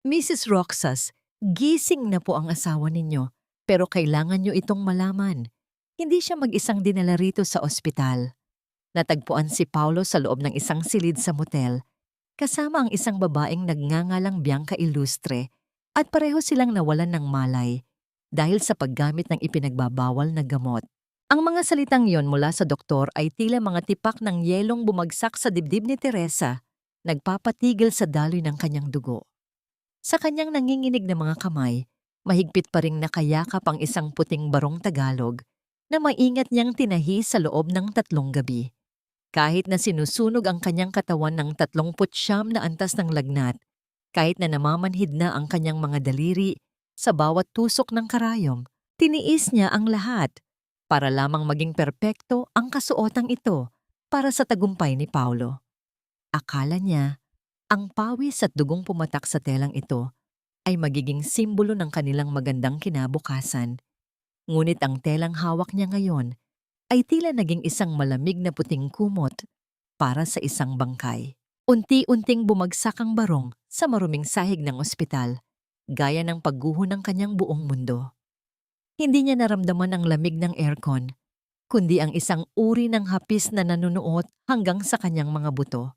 Mrs. Roxas, gising na po ang asawa ninyo, pero kailangan nyo itong malaman. Hindi siya mag-isang dinala rito sa ospital. Natagpuan si Paulo sa loob ng isang silid sa motel, kasama ang isang babaeng nagngangalang Bianca Ilustre, at pareho silang nawalan ng malay dahil sa paggamit ng ipinagbabawal na gamot. Ang mga salitang yon mula sa doktor ay tila mga tipak ng yelong bumagsak sa dibdib ni Teresa, nagpapatigil sa daloy ng kanyang dugo. Sa kanyang nanginginig na mga kamay, mahigpit pa ring nakayakap ang isang puting barong Tagalog na maingat niyang tinahi sa loob ng 3 gabi. Kahit na sinusunog ang kanyang katawan ng 39 na antas ng lagnat, kahit na namamanhid na ang kanyang mga daliri sa bawat tusok ng karayom, tiniis niya ang lahat para lamang maging perpekto ang kasuotang ito para sa tagumpay ni Paulo. Akala niya, ang pawis at dugong pumatak sa telang ito ay magiging simbolo ng kanilang magandang kinabukasan. Ngunit ang telang hawak niya ngayon ay tila naging isang malamig na puting kumot para sa isang bangkay. Unti-unting bumagsak ang barong sa maruming sahig ng ospital, gaya ng pagguho ng kanyang buong mundo. Hindi niya naramdaman ang lamig ng aircon, kundi ang isang uri ng hapis na nanunuot hanggang sa kanyang mga buto.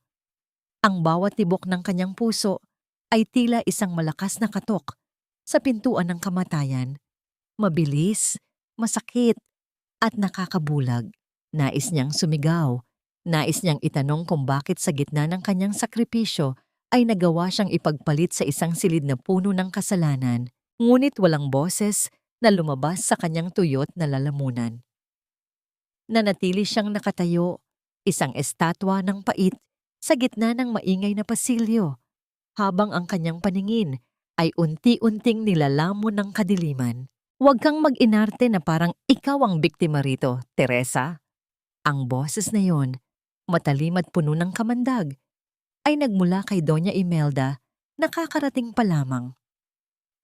Ang bawat tibok ng kanyang puso ay tila isang malakas na katok sa pintuan ng kamatayan. Mabilis, masakit, at nakakabulag. Nais niyang sumigaw. Nais niyang itanong kung bakit sa gitna ng kanyang sakripisyo ay nagawa siyang ipagpalit sa isang silid na puno ng kasalanan, ngunit walang boses na lumabas sa kanyang tuyot na lalamunan. Nanatili siyang nakatayo, isang estatwa ng pait sa gitna ng maingay na pasilyo, habang ang kanyang paningin ay unti-unting nilalamon ng kadiliman. Huwag kang mag-inarte na parang ikaw ang biktima rito, Teresa. Ang boses na yon, matalim at puno ng kamandag, ay nagmula kay Doña Imelda, nakakarating pa lamang.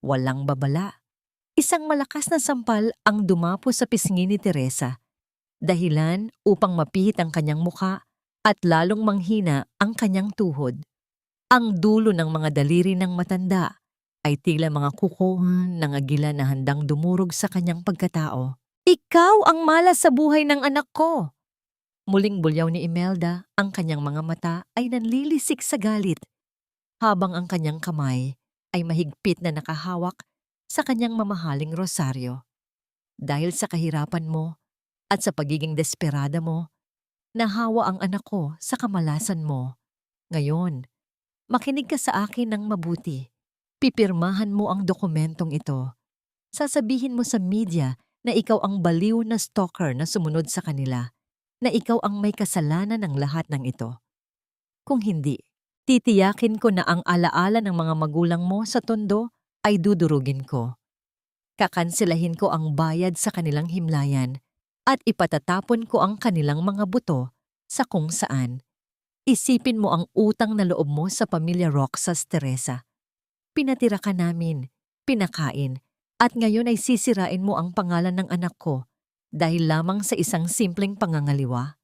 Walang babala. Isang malakas na sampal ang dumapo sa pisngi ni Teresa, dahilan upang mapihit ang kanyang muka at lalong manghina ang kanyang tuhod. Ang dulo ng mga daliri ng matanda ay tila mga kuko ng agila na handang dumurog sa kanyang pagkatao. Ikaw ang malas sa buhay ng anak ko! Muling bulyaw ni Imelda, ang kanyang mga mata ay nanlilisik sa galit, habang ang kanyang kamay ay mahigpit na nakahawak sa kanyang mamahaling rosaryo. Dahil sa kahirapan mo at sa pagiging desperada mo, nahawa ang anak ko sa kamalasan mo. Ngayon, makinig ka sa akin ng mabuti. Pipirmahan mo ang dokumentong ito. Sasabihin mo sa media na ikaw ang baliw na stalker na sumunod sa kanila, na ikaw ang may kasalanan ng lahat ng ito. Kung hindi, titiyakin ko na ang alaala ng mga magulang mo sa tondo ay dudurugin ko. Kakanselahin ko ang bayad sa kanilang himlayan at ipatatapon ko ang kanilang mga buto sa kung saan. Isipin mo ang utang na loob mo sa pamilya Roxas, Teresa. Pinatira ka namin, pinakain, at ngayon ay sisirain mo ang pangalan ng anak ko dahil lamang sa isang simpleng pangangaliwa.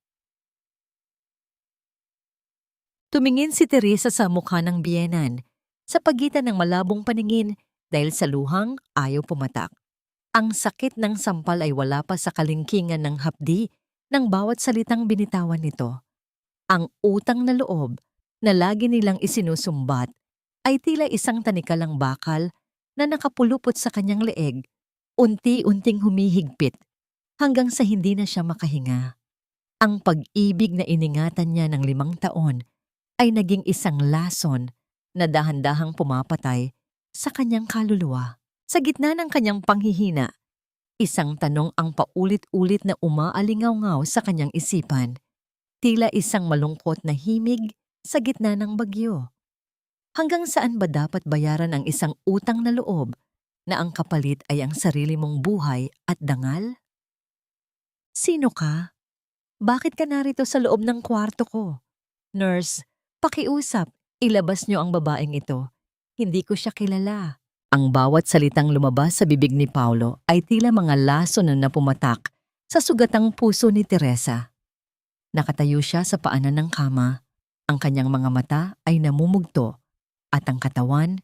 Tumingin si Teresa sa mukha ng biyenan, sa pagitan ng malabong paningin dahil sa luhang ayaw pumatak. Ang sakit ng sampal ay wala pa sa kalingkingan ng hapdi ng bawat salitang binitawan nito. Ang utang na loob na lagi nilang isinusumbat ay tila isang tanikalang bakal na nakapulupot sa kanyang leeg, unti-unting humihigpit hanggang sa hindi na siya makahinga. Ang pag-ibig na iningatan niya ng 5 taon ay naging isang lason na dahan-dahang pumapatay sa kanyang kaluluwa. Sa gitna ng kanyang panghihina, isang tanong ang paulit-ulit na umaalingaw-ngaw sa kanyang isipan, tila isang malungkot na himig sa gitna ng bagyo. Hanggang saan ba dapat bayaran ang isang utang na loob na ang kapalit ay ang sarili mong buhay at dangal? Sino ka? Bakit ka narito sa loob ng kwarto ko? Nurse, pakiusap, ilabas niyo ang babaeng ito. Hindi ko siya kilala. Ang bawat salitang lumabas sa bibig ni Paulo ay tila mga laso na napumatak sa sugatang puso ni Teresa. Nakatayo siya sa paanan ng kama. Ang kanyang mga mata ay namumugto at ang katawan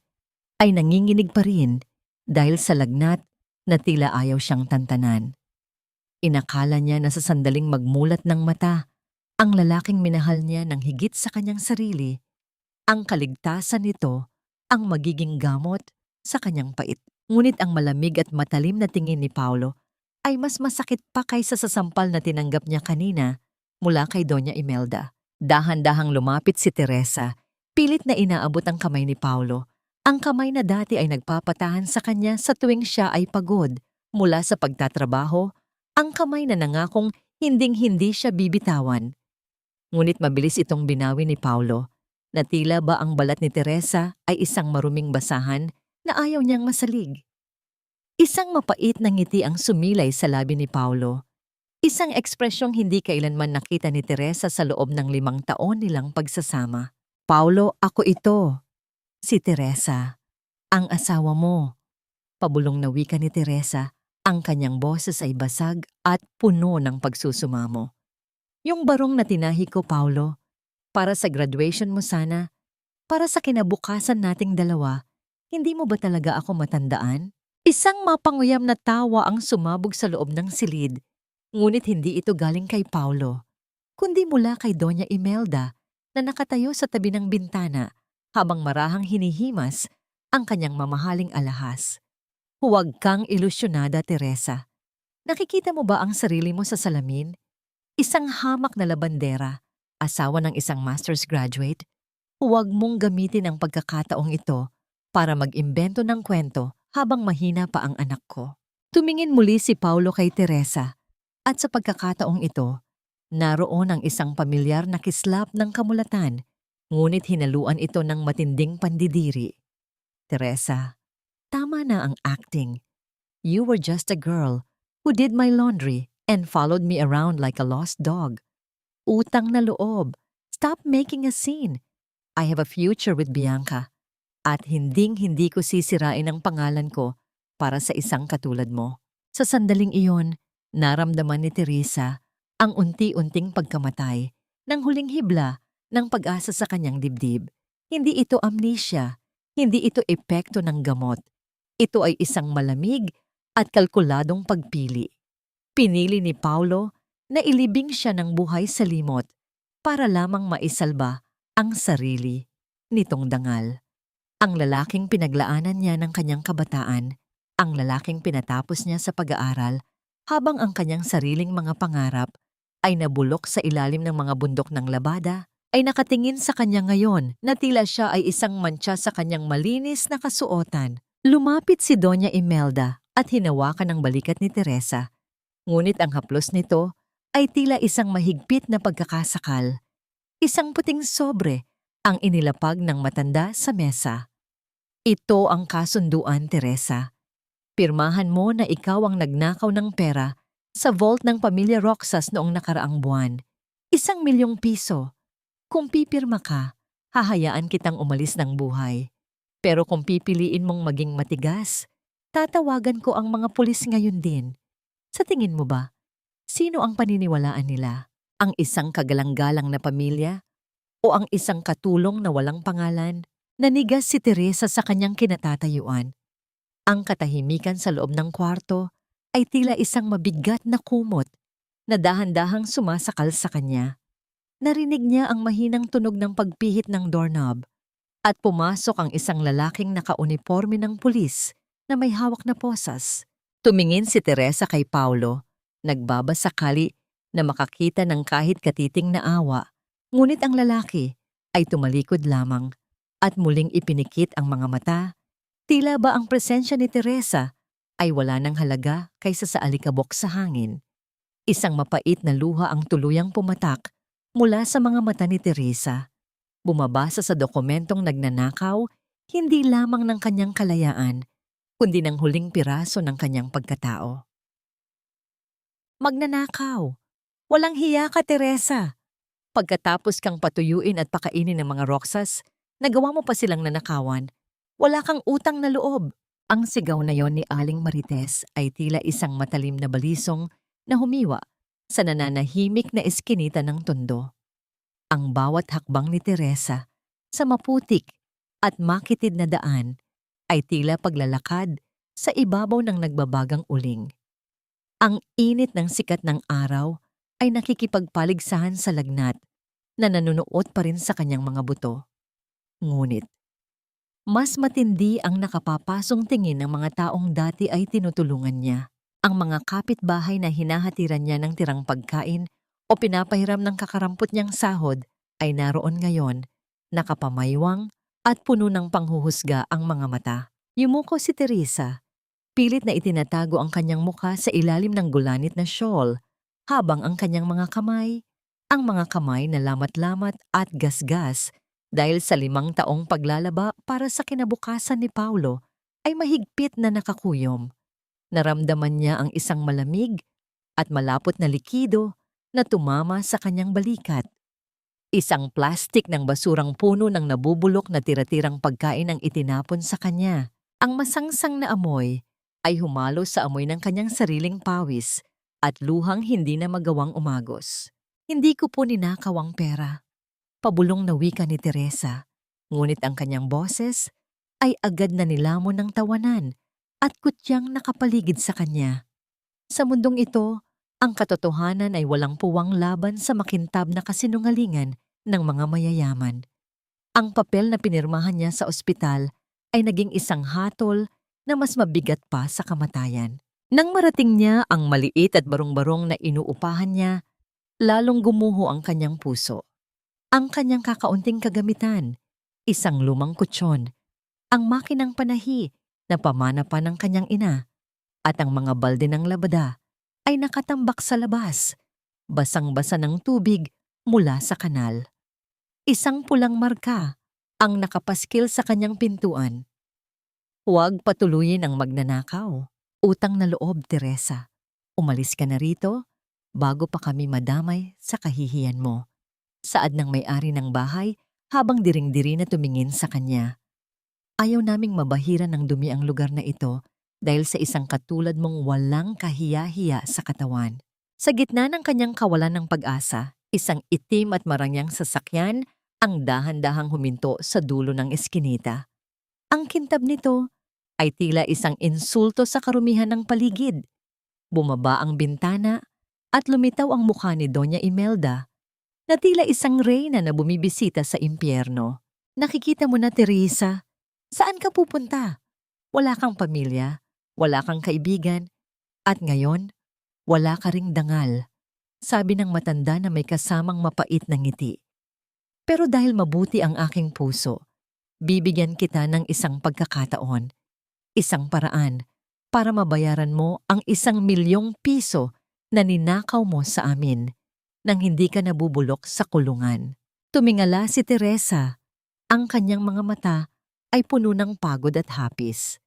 ay nanginginig pa rin dahil sa lagnat na tila ayaw siyang tantanan. Inakala niya na sa sandaling magmulat ng mata, ang lalaking minahal niya ng higit sa kanyang sarili, ang kaligtasan nito ang magiging gamot sa kanyang pait. Ngunit ang malamig at matalim na tingin ni Paulo ay mas masakit pa kaysa sa sampal na tinanggap niya kanina mula kay Doña Imelda. Dahan-dahang lumapit si Teresa, pilit na inaabot ang kamay ni Paulo. Ang kamay na dati ay nagpapatahan sa kanya sa tuwing siya ay pagod mula sa pagtatrabaho, ang kamay na nangakong hinding-hindi siya bibitawan. Ngunit mabilis itong binawi ni Paulo, na tila ba ang balat ni Teresa ay isang maruming basahan na ayaw niyang masalig. Isang mapait na ngiti ang sumilay sa labi ni Paulo. Isang ekspresyong hindi kailanman nakita ni Teresa sa loob ng 5 taon nilang pagsasama. Paulo, ako ito. Si Teresa. Ang asawa mo. Pabulong na wika ni Teresa, ang kanyang boses ay basag at puno ng pagsusumamo. Yung barong na tinahi ko, Paulo, para sa graduation mo sana, para sa kinabukasan nating dalawa, hindi mo ba talaga ako matandaan? Isang mapanguyam na tawa ang sumabog sa loob ng silid, ngunit hindi ito galing kay Paulo, kundi mula kay Doña Imelda na nakatayo sa tabi ng bintana habang marahang hinihimas ang kanyang mamahaling alahas. Huwag kang ilusyonada, Teresa. Nakikita mo ba ang sarili mo sa salamin? Isang hamak na labandera, asawa ng isang master's graduate. Huwag mong gamitin ang pagkakataong ito para mag-imbento ng kwento habang mahina pa ang anak ko. Tumingin muli si Paulo kay Teresa at sa pagkakataong ito, naroon ang isang pamilyar na kislap ng kamulatan, ngunit hinaluan ito ng matinding pandidiri. Teresa, tama na ang acting. You were just a girl who did my laundry and followed me around like a lost dog. Utang na loob. Stop making a scene. I have a future with Bianca. At hinding-hindi ko sisirain ang pangalan ko para sa isang katulad mo. Sa sandaling iyon, naramdaman ni Teresa ang unti-unting pagkamatay ng huling hibla ng pag-asa sa kanyang dibdib. Hindi ito amnesia, hindi ito epekto ng gamot. Ito ay isang malamig at kalkuladong pagpili. Pinili ni Paulo na ilibing siya ng buhay sa limot para lamang maisalba ang sarili nitong dangal. Ang lalaking pinaglaanan niya ng kanyang kabataan, ang lalaking pinatapos niya sa pag-aaral, habang ang kanyang sariling mga pangarap ay nabulok sa ilalim ng mga bundok ng labada, ay nakatingin sa kanya ngayon na tila siya ay isang mantsa sa kanyang malinis na kasuotan. Lumapit si Doña Imelda at hinawakan ang balikat ni Teresa. Ngunit ang haplos nito ay tila isang mahigpit na pagkakasakal. Isang puting sobre ang inilapag ng matanda sa mesa. Ito ang kasunduan, Teresa. Pirmahan mo na ikaw ang nagnakaw ng pera sa vault ng pamilya Roxas noong nakaraang buwan. 1,000,000 piso. Kung pipirma ka, hahayaan kitang umalis ng buhay. Pero kung pipiliin mong maging matigas, tatawagan ko ang mga pulis ngayon din. Sa tingin mo ba, sino ang paniniwalaan nila? Ang isang kagalang-galang na pamilya o ang isang katulong na walang pangalan? Nanigas si Teresa sa kanyang kinatatayuan. Ang katahimikan sa loob ng kwarto ay tila isang mabigat na kumot na dahan-dahang sumasakal sa kanya. Narinig niya ang mahinang tunog ng pagpihit ng doorknob at pumasok ang isang lalaking nakauniporme ng pulis na may hawak na posas. Tumingin si Teresa kay Paulo, nagbabasakali na makakita ng kahit katiting na awa, ngunit ang lalaki ay tumalikod lamang at muling ipinikit ang mga mata. Tila ba ang presensya ni Teresa ay wala ng halaga kaysa sa alikabok sa hangin. Isang mapait na luha ang tuluyang pumatak mula sa mga mata ni Teresa. Bumabasa sa dokumentong nagnanakaw hindi lamang ng kanyang kalayaan, kundi ng huling piraso ng kanyang pagkatao. Magnanakaw! Walang hiya ka, Teresa! Pagkatapos kang patuyuin at pakainin ng mga Roxas, nagawa mo pa silang nanakawan. Wala kang utang na loob. Ang sigaw na yon ni Aling Marites ay tila isang matalim na balisong na humiwa sa nananahimik na eskinita ng tondo. Ang bawat hakbang ni Teresa sa maputik at makitid na daan ay tila paglalakad sa ibabaw ng nagbabagang uling. Ang init ng sikat ng araw ay nakikipagpaligsahan sa lagnat na nanunuot pa rin sa kanyang mga buto. Ngunit, mas matindi ang nakapapasong tingin ng mga taong dati ay tinutulungan niya. Ang mga kapitbahay na hinahatiran niya ng tirang pagkain o pinapahiram ng kakarampot niyang sahod ay naroon ngayon, nakapamaywang at puno ng panghuhusga ang mga mata. Yumuko si Teresa. Pilit na itinatago ang kanyang mukha sa ilalim ng gulanit na shawl, habang ang kanyang mga kamay, ang mga kamay na lamat-lamat at gasgas dahil sa 5 taong paglalaba para sa kinabukasan ni Paulo, ay mahigpit na nakakuyom. Naramdaman niya ang isang malamig at malapot na likido na tumama sa kanyang balikat. Isang plastik ng basurang puno ng nabubulok na tira-tirang pagkain ang itinapon sa kanya. Ang masangsang na amoy ay humalo sa amoy ng kanyang sariling pawis at luhang hindi na magawang umagos. Hindi ko po ninakaw ang pera. Pabulong na wika ni Teresa, ngunit ang kanyang boses ay agad na nilamon ng tawanan at kutyang nakapaligid sa kanya. Sa mundong ito, ang katotohanan ay walang puwang laban sa makintab na kasinungalingan ng mga mayayaman. Ang papel na pinirmahan niya sa ospital ay naging isang hatol na mas mabigat pa sa kamatayan. Nang marating niya ang maliit at barong-barong na inuupahan niya, lalong gumuho ang kanyang puso. Ang kanyang kakaunting kagamitan, isang lumang kutsyon, ang makinang panahi na pamana pa ng kanyang ina, at ang mga balde ng labada ay nakatambak sa labas, basang-basa ng tubig mula sa kanal. Isang pulang marka ang nakapaskil sa kanyang pintuan. Huwag patuluyin ang magnanakaw. Utang na loob, Teresa. Umalis ka na rito bago pa kami madamay sa kahihiyan mo. Saad ng may-ari ng bahay habang diring-diri na tumingin sa kanya. Ayaw naming mabahira ng dumi ang lugar na ito dahil sa isang katulad mong walang kahiya-hiya sa katawan. Sa gitna ng kanyang kawalan ng pag-asa, isang itim at marangyang sasakyan ang dahan-dahang huminto sa dulo ng eskinita. Ang kintab nito ay tila isang insulto sa karumihan ng paligid. Bumaba ang bintana at lumitaw ang mukha ni Doña Imelda na tila isang reyna na bumibisita sa impyerno. Nakikita mo na, Teresa, saan ka pupunta? Wala kang pamilya, wala kang kaibigan, at ngayon, wala ka ring dangal, sabi ng matanda na may kasamang mapait na ngiti. Pero dahil mabuti ang aking puso, bibigyan kita ng isang pagkakataon, isang paraan para mabayaran mo ang 1,000,000 piso na ninakaw mo sa amin nang hindi ka nabubulok sa kulungan. Tumingala si Teresa. Ang kanyang mga mata ay puno ng pagod at hapis.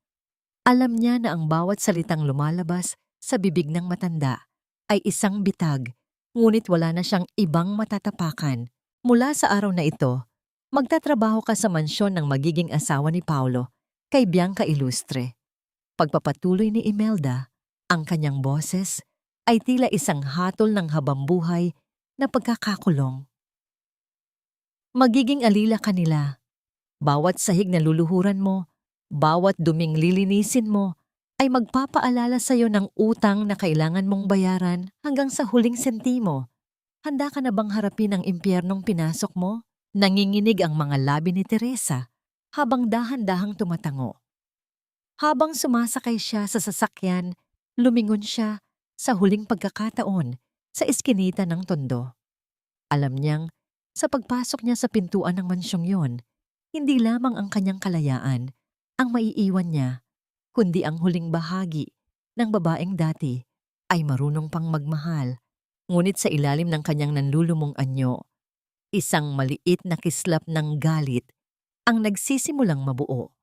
Alam niya na ang bawat salitang lumalabas sa bibig ng matanda ay isang bitag, ngunit wala na siyang ibang matatapakan. Mula sa araw na ito, magtatrabaho ka sa mansyon ng magiging asawa ni Paulo kay Bianca Ilustre. Pagpapatuloy ni Imelda, ang kanyang boses ay tila isang hatol ng habambuhay na pagkakakulong. Magiging alila ka nila. Bawat sahig na luluhuran mo, bawat duming lilinisin mo, ay magpapaalala sa iyo ng utang na kailangan mong bayaran hanggang sa huling sentimo. Handa ka na bang harapin ang impyernong pinasok mo? Nanginginig ang mga labi ni Teresa habang dahan-dahang tumatango. Habang sumasakay siya sa sasakyan, lumingon siya sa huling pagkakataon sa eskinita ng tondo. Alam niyang sa pagpasok niya sa pintuan ng mansyong yon, hindi lamang ang kanyang kalayaan ang maiiwan niya, kundi ang huling bahagi ng babaeng dati ay marunong pang magmahal. Ngunit sa ilalim ng kanyang nanlulumong anyo, isang maliit na kislap ng galit ang nagsisimulang mabuo.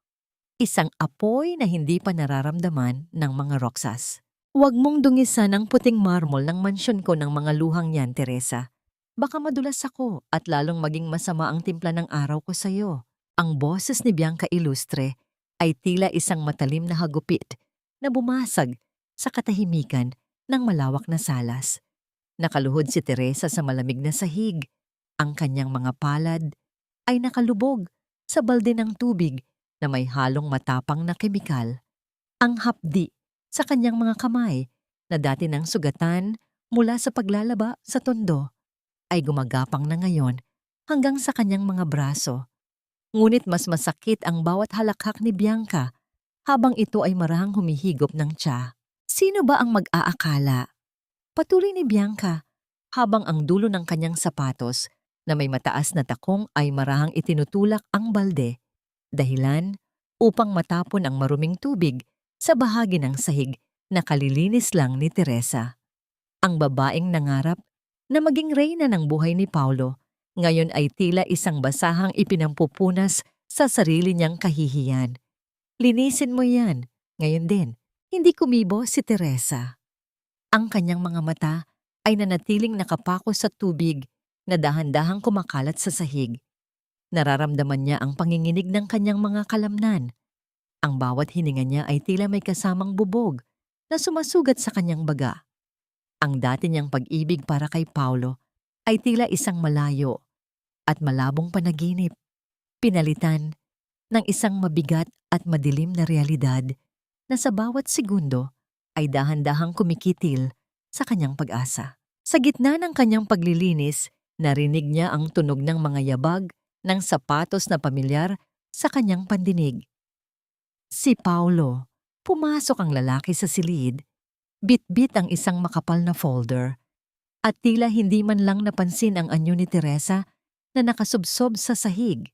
Isang apoy na hindi pa nararamdaman ng mga roksas. Huwag mong dungisan ang puting marmol ng mansyon ko ng mga luhang yan, Teresa. Baka madulas ako at lalong maging masama ang timpla ng araw ko sa iyo. Ang boses ni Bianca Ilustre ay tila isang matalim na hagupit na bumasag sa katahimikan ng malawak na salas. Nakaluhod si Teresa sa malamig na sahig. Ang kanyang mga palad ay nakalubog sa balde ng tubig na may halong matapang na kemikal. Ang hapdi sa kanyang mga kamay na dati nang sugatan mula sa paglalaba sa tondo ay gumagapang na ngayon hanggang sa kanyang mga braso. Ngunit mas masakit ang bawat halakhak ni Bianca habang ito ay marahang humihigop ng tiya. Sino ba ang mag-aakala? Patuloy ni Bianca habang ang dulo ng kanyang sapatos na may mataas na takong ay marahang itinutulak ang balde, dahilan upang matapon ang maruming tubig sa bahagi ng sahig na kalilinis lang ni Teresa. Ang babaeng nangarap na maging reyna ng buhay ni Paulo, ngayon ay tila isang basahang ipinampupunas sa sarili niyang kahihiyan. Linisin mo yan. Ngayon din, hindi kumibo si Teresa. Ang kanyang mga mata ay nanatiling nakapako sa tubig na dahan-dahang kumakalat sa sahig. Nararamdaman niya ang panginginig ng kanyang mga kalamnan. Ang bawat hininga niya ay tila may kasamang bubog na sumasugat sa kanyang baga. Ang dati niyang pag-ibig para kay Paulo ay tila isang malayo at malabong panaginip, pinalitan ng isang mabigat at madilim na realidad na sa bawat segundo ay dahan-dahang kumikitil sa kanyang pag-asa. Sa gitna ng kanyang paglilinis, narinig niya ang tunog ng mga yabag ng sapatos na pamilyar sa kanyang pandinig. Si Paulo. Pumasok ang lalaki sa silid, bitbit ang isang makapal na folder, at tila hindi man lang napansin ang anyo ni Teresa na nakasubsob sa sahig.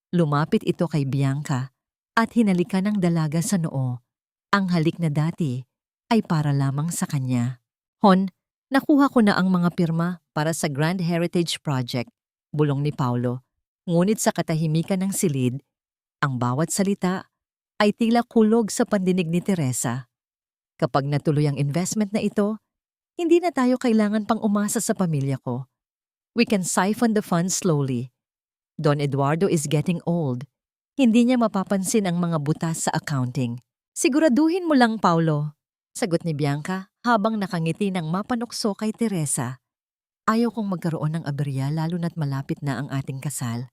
Lumapit ito kay Bianca at hinalikan ng dalaga sa noo. Ang halik na dati ay para lamang sa kanya. Hon, nakuha ko na ang mga pirma para sa Grand Heritage Project, bulong ni Paulo. Ngunit sa katahimikan ng silid, ang bawat salita ay tila kulog sa pandinig ni Teresa. Kapag natuloy ang investment na ito, hindi na tayo kailangan pang umasa sa pamilya ko. We can siphon the funds slowly. Don Eduardo is getting old. Hindi niya mapapansin ang mga butas sa accounting. Siguraduhin mo lang, Paulo, sagot ni Bianca habang nakangiti ng mapanukso kay Teresa. Ayaw kong magkaroon ng aberya lalo na't malapit na ang ating kasal.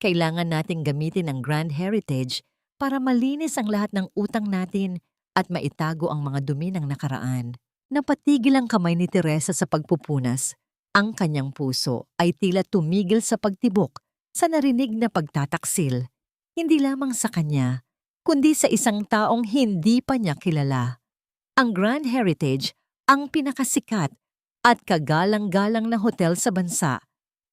Kailangan nating gamitin ang Grand Heritage para malinis ang lahat ng utang natin at maitago ang mga dumi ng nakaraan. Napatigil ang kamay ni Teresa sa pagpupunas. Ang kanyang puso ay tila tumigil sa pagtibok sa narinig na pagtataksil. Hindi lamang sa kanya, kundi sa isang taong hindi pa niya kilala. Ang Grand Heritage ang pinakasikat at kagalang-galang na hotel sa bansa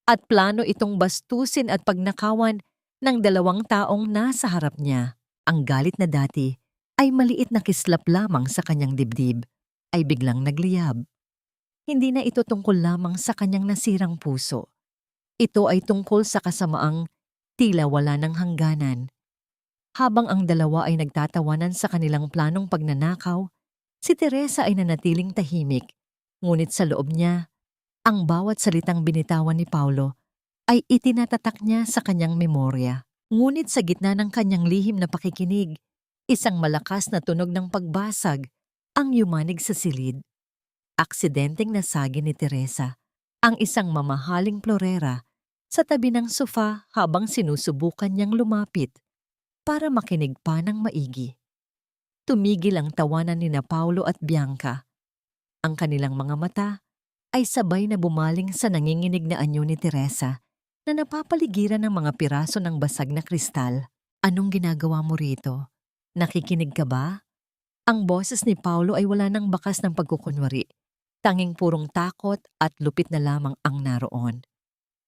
at plano itong bastusin at pagnakawan ng 2 taong nasa harap niya. Ang galit na dati ay maliit na kislap lamang sa kanyang dibdib ay biglang nagliyab. Hindi na ito tungkol lamang sa kanyang nasirang puso. Ito ay tungkol sa kasamaang tila wala ng hangganan. Habang ang dalawa ay nagtatawanan sa kanilang planong pagnanakaw, si Teresa ay nanatiling tahimik. Ngunit sa loob niya, ang bawat salitang binitawan ni Paulo ay itinatatak niya sa kanyang memorya. Ngunit sa gitna ng kanyang lihim na pakikinig, isang malakas na tunog ng pagbasag ang yumanig sa silid. Aksidenteng nasagi ni Teresa ang isang mamahaling florera sa tabi ng sofa habang sinusubukan niyang lumapit para makinig pa ng maigi. Tumigil ang tawanan ni Paulo at Bianca. Ang kanilang mga mata ay sabay na bumaling sa nanginginig na anyo ni Teresa na napapaligiran ng mga piraso ng basag na kristal. Anong ginagawa mo rito? Nakikinig ka ba? Ang boses ni Paulo ay wala ng bakas ng pagkukunwari. Tanging purong takot at lupit na lamang ang naroon.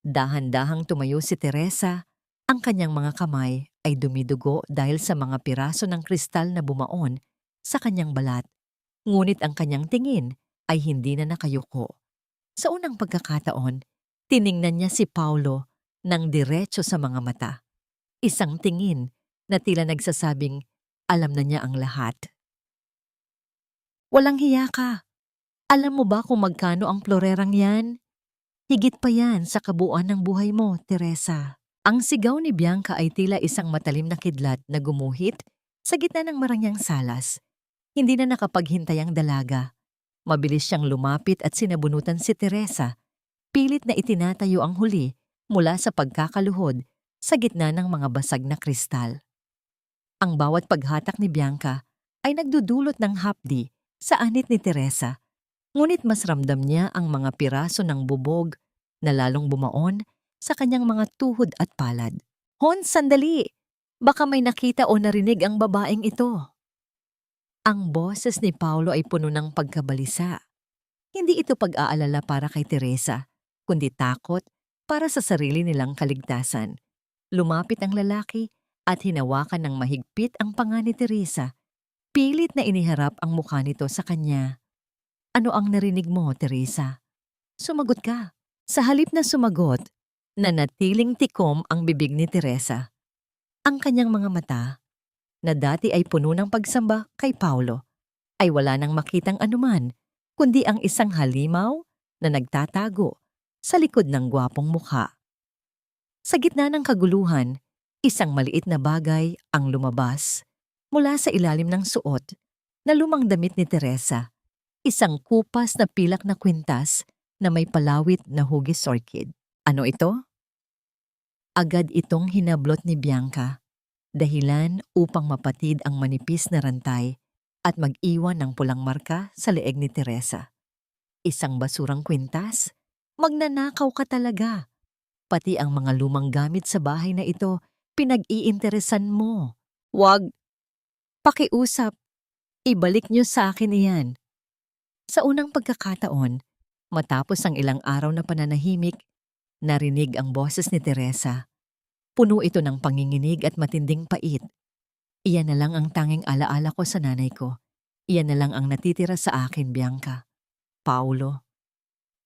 Dahan-dahang tumayo si Teresa. Ang kanyang mga kamay ay dumidugo dahil sa mga piraso ng kristal na bumaon sa kanyang balat. Ngunit ang kanyang tingin ay hindi na nakayuko. Sa unang pagkakataon, tiningnan niya si Paulo ng diretso sa mga mata. Isang tingin na tila nagsasabing alam na niya ang lahat. Walang hiya ka. Alam mo ba kung magkano ang florerang yan? Higit pa yan sa kabuuan ng buhay mo, Teresa. Ang sigaw ni Bianca ay tila isang matalim na kidlat na gumuhit sa gitna ng marangyang salas. Hindi na nakapaghintay ang dalaga. Mabilis siyang lumapit at sinabunutan si Teresa. Pilit na itinatayo ang huli mula sa pagkakaluhod sa gitna ng mga basag na kristal. Ang bawat paghatak ni Bianca ay nagdudulot ng hapdi sa anit ni Teresa. Ngunit mas ramdam niya ang mga piraso ng bubog na lalong bumaon sa kanyang mga tuhod at palad. Hon, sandali! Baka may nakita o narinig ang babaeng ito. Ang boses ni Paulo ay puno ng pagkabalisa. Hindi ito pag-aalala para kay Teresa, kundi takot para sa sarili nilang kaligtasan. Lumapit ang lalaki at hinawakan ng mahigpit ang panga ni Teresa. Pilit na iniharap ang mukha nito sa kanya. Ano ang narinig mo, Teresa? Sumagot ka. Sa halip na sumagot, nanatiling tikom ang bibig ni Teresa. Ang kanyang mga mata, na dati ay puno ng pagsamba kay Paulo, ay wala nang makitang anuman, kundi ang isang halimaw na nagtatago sa likod ng gwapong mukha. Sa gitna ng kaguluhan, isang maliit na bagay ang lumabas mula sa ilalim ng suot na lumang damit ni Teresa. Isang kupas na pilak na kwintas na may palawit na hugis orchid. Ano ito? Agad itong hinablot ni Bianca, dahilan upang mapatid ang manipis na rantay at mag-iwan ng pulang marka sa leeg ni Teresa. Isang basurang kwintas? Magnanakaw ka talaga. Pati ang mga lumang gamit sa bahay na ito, pinag-iinteresan mo. Wag! Pakiusap! Ibalik niyo sa akin iyan. Sa unang pagkakataon, matapos ang ilang araw na pananahimik, narinig ang boses ni Teresa. Puno ito ng panginginig at matinding pait. Iyan na lang ang tanging alaala ko sa nanay ko. Iyan na lang ang natitira sa akin, Bianca. Paulo,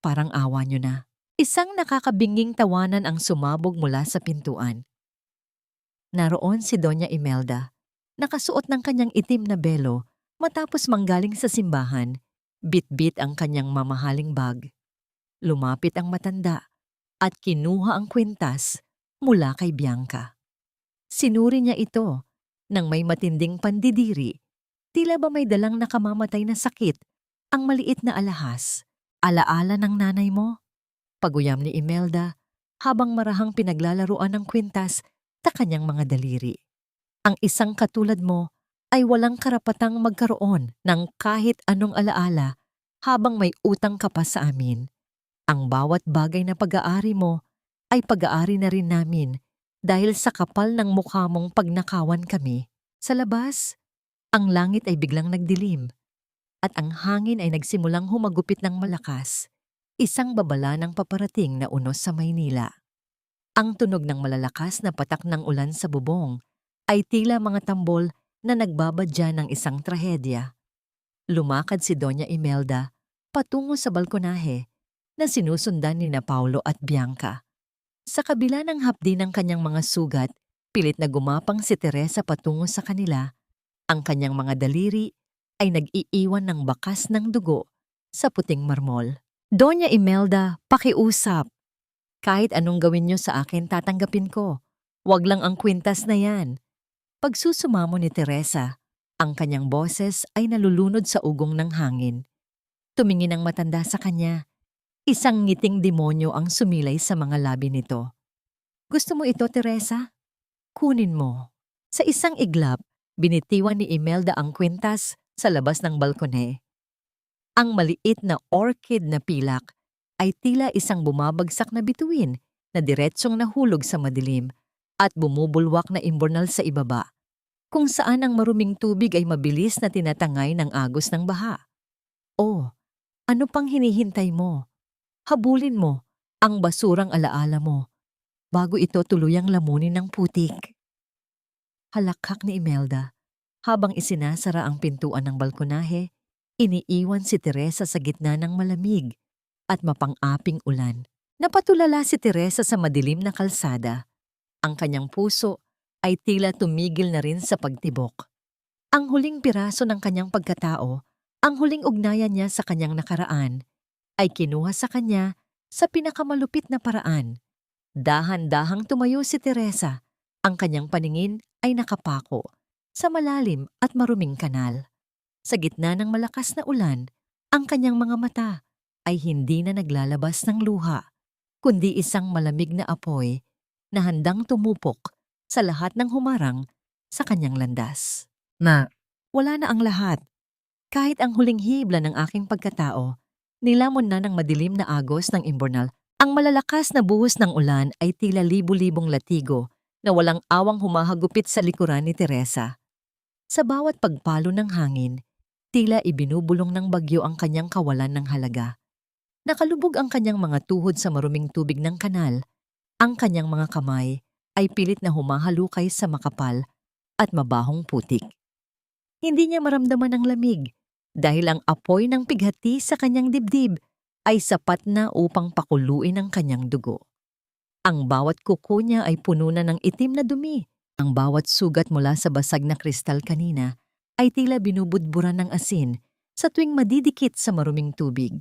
parang awa niyo na. Isang nakakabinging tawanan ang sumabog mula sa pintuan. Naroon si Doña Imelda, nakasuot ng kanyang itim na belo matapos manggaling sa simbahan. Bit-bit ang kanyang mamahaling bag. Lumapit ang matanda at kinuha ang kwintas mula kay Bianca. Sinuri niya ito nang may matinding pandidiri. Tila ba may dalang nakamamatay na sakit ang maliit na alahas. Alaala ng nanay mo? Paguyam ni Imelda habang marahang pinaglalaruan ng kwintas sa kanyang mga daliri. Ang isang katulad mo ay walang karapatang magkaroon ng kahit anong alaala habang may utang ka pa sa amin. Ang bawat bagay na pag-aari mo ay pag-aari na rin namin dahil sa kapal ng mukha mong pagnakawan kami. Sa labas, ang langit ay biglang nagdilim at ang hangin ay nagsimulang humagupit ng malakas. Isang babala ng paparating na unos sa Maynila. Ang tunog ng malalakas na patak ng ulan sa bubong ay tila mga tambol na nagbabadya ng isang trahedya. Lumakad si Doña Imelda patungo sa balkonahe na sinusundan ni na Paulo at Bianca. Sa kabila ng hapdi ng kanyang mga sugat, pilit na gumapang si Teresa patungo sa kanila. Ang kanyang mga daliri ay nag-iiwan ng bakas ng dugo sa puting marmol. Doña Imelda, pakiusap. Kahit anong gawin niyo sa akin, tatanggapin ko. Wag lang ang kwintas na yan. Pagsusumamo ni Teresa, ang kanyang boses ay nalulunod sa ugong ng hangin. Tumingin ang matanda sa kanya. Isang ngiting demonyo ang sumilay sa mga labi nito. Gusto mo ito, Teresa? Kunin mo. Sa isang iglap, binitiwan ni Imelda ang kwintas sa labas ng balkone. Ang maliit na orchid na pilak ay tila isang bumabagsak na bituin na diretsong nahulog sa madilim at bumubulwak na imburnal sa ibaba, kung saan ang maruming tubig ay mabilis na tinatangay ng agos ng baha. Oh, ano pang hinihintay mo? Habulin mo ang basurang alaala mo bago ito tuluyang lamunin ng putik. Halakhak ni Imelda. Habang isinasara ang pintuan ng balkonahe, iniiwan si Teresa sa gitna ng malamig at mapang-aping ulan. Napatulala si Teresa sa madilim na kalsada. Ang kanyang puso ay tila tumigil na rin sa pagtibok. Ang huling piraso ng kanyang pagkatao, ang huling ugnayan niya sa kanyang nakaraan, ay kinuha sa kanya sa pinakamalupit na paraan. Dahan-dahang tumayo si Teresa. Ang kanyang paningin ay nakapako sa malalim at maruming kanal. Sa gitna ng malakas na ulan, ang kanyang mga mata ay hindi na naglalabas ng luha, kundi isang malamig na apoy na handang tumupok sa lahat ng humarang sa kanyang landas. Na, Wala na ang lahat. Kahit ang huling hibla ng aking pagkatao, nilamon na ng madilim na agos ng imburnal. Ang malalakas na buhos ng ulan ay tila libu-libong latigo na walang awang humahagupit sa likuran ni Teresa. Sa bawat pagpalo ng hangin, tila ibinubulong ng bagyo ang kanyang kawalan ng halaga. Nakalubog ang kanyang mga tuhod sa maruming tubig ng kanal. Ang kanyang mga kamay ay pilit na humahalukay sa makapal at mabahong putik. Hindi niya maramdaman ang lamig dahil ang apoy ng pighati sa kanyang dibdib ay sapat na upang pakuluin ang kanyang dugo. Ang bawat kuko niya ay puno na ng itim na dumi. Ang bawat sugat mula sa basag na kristal kanina ay tila binubudburan ng asin sa tuwing madidikit sa maruming tubig.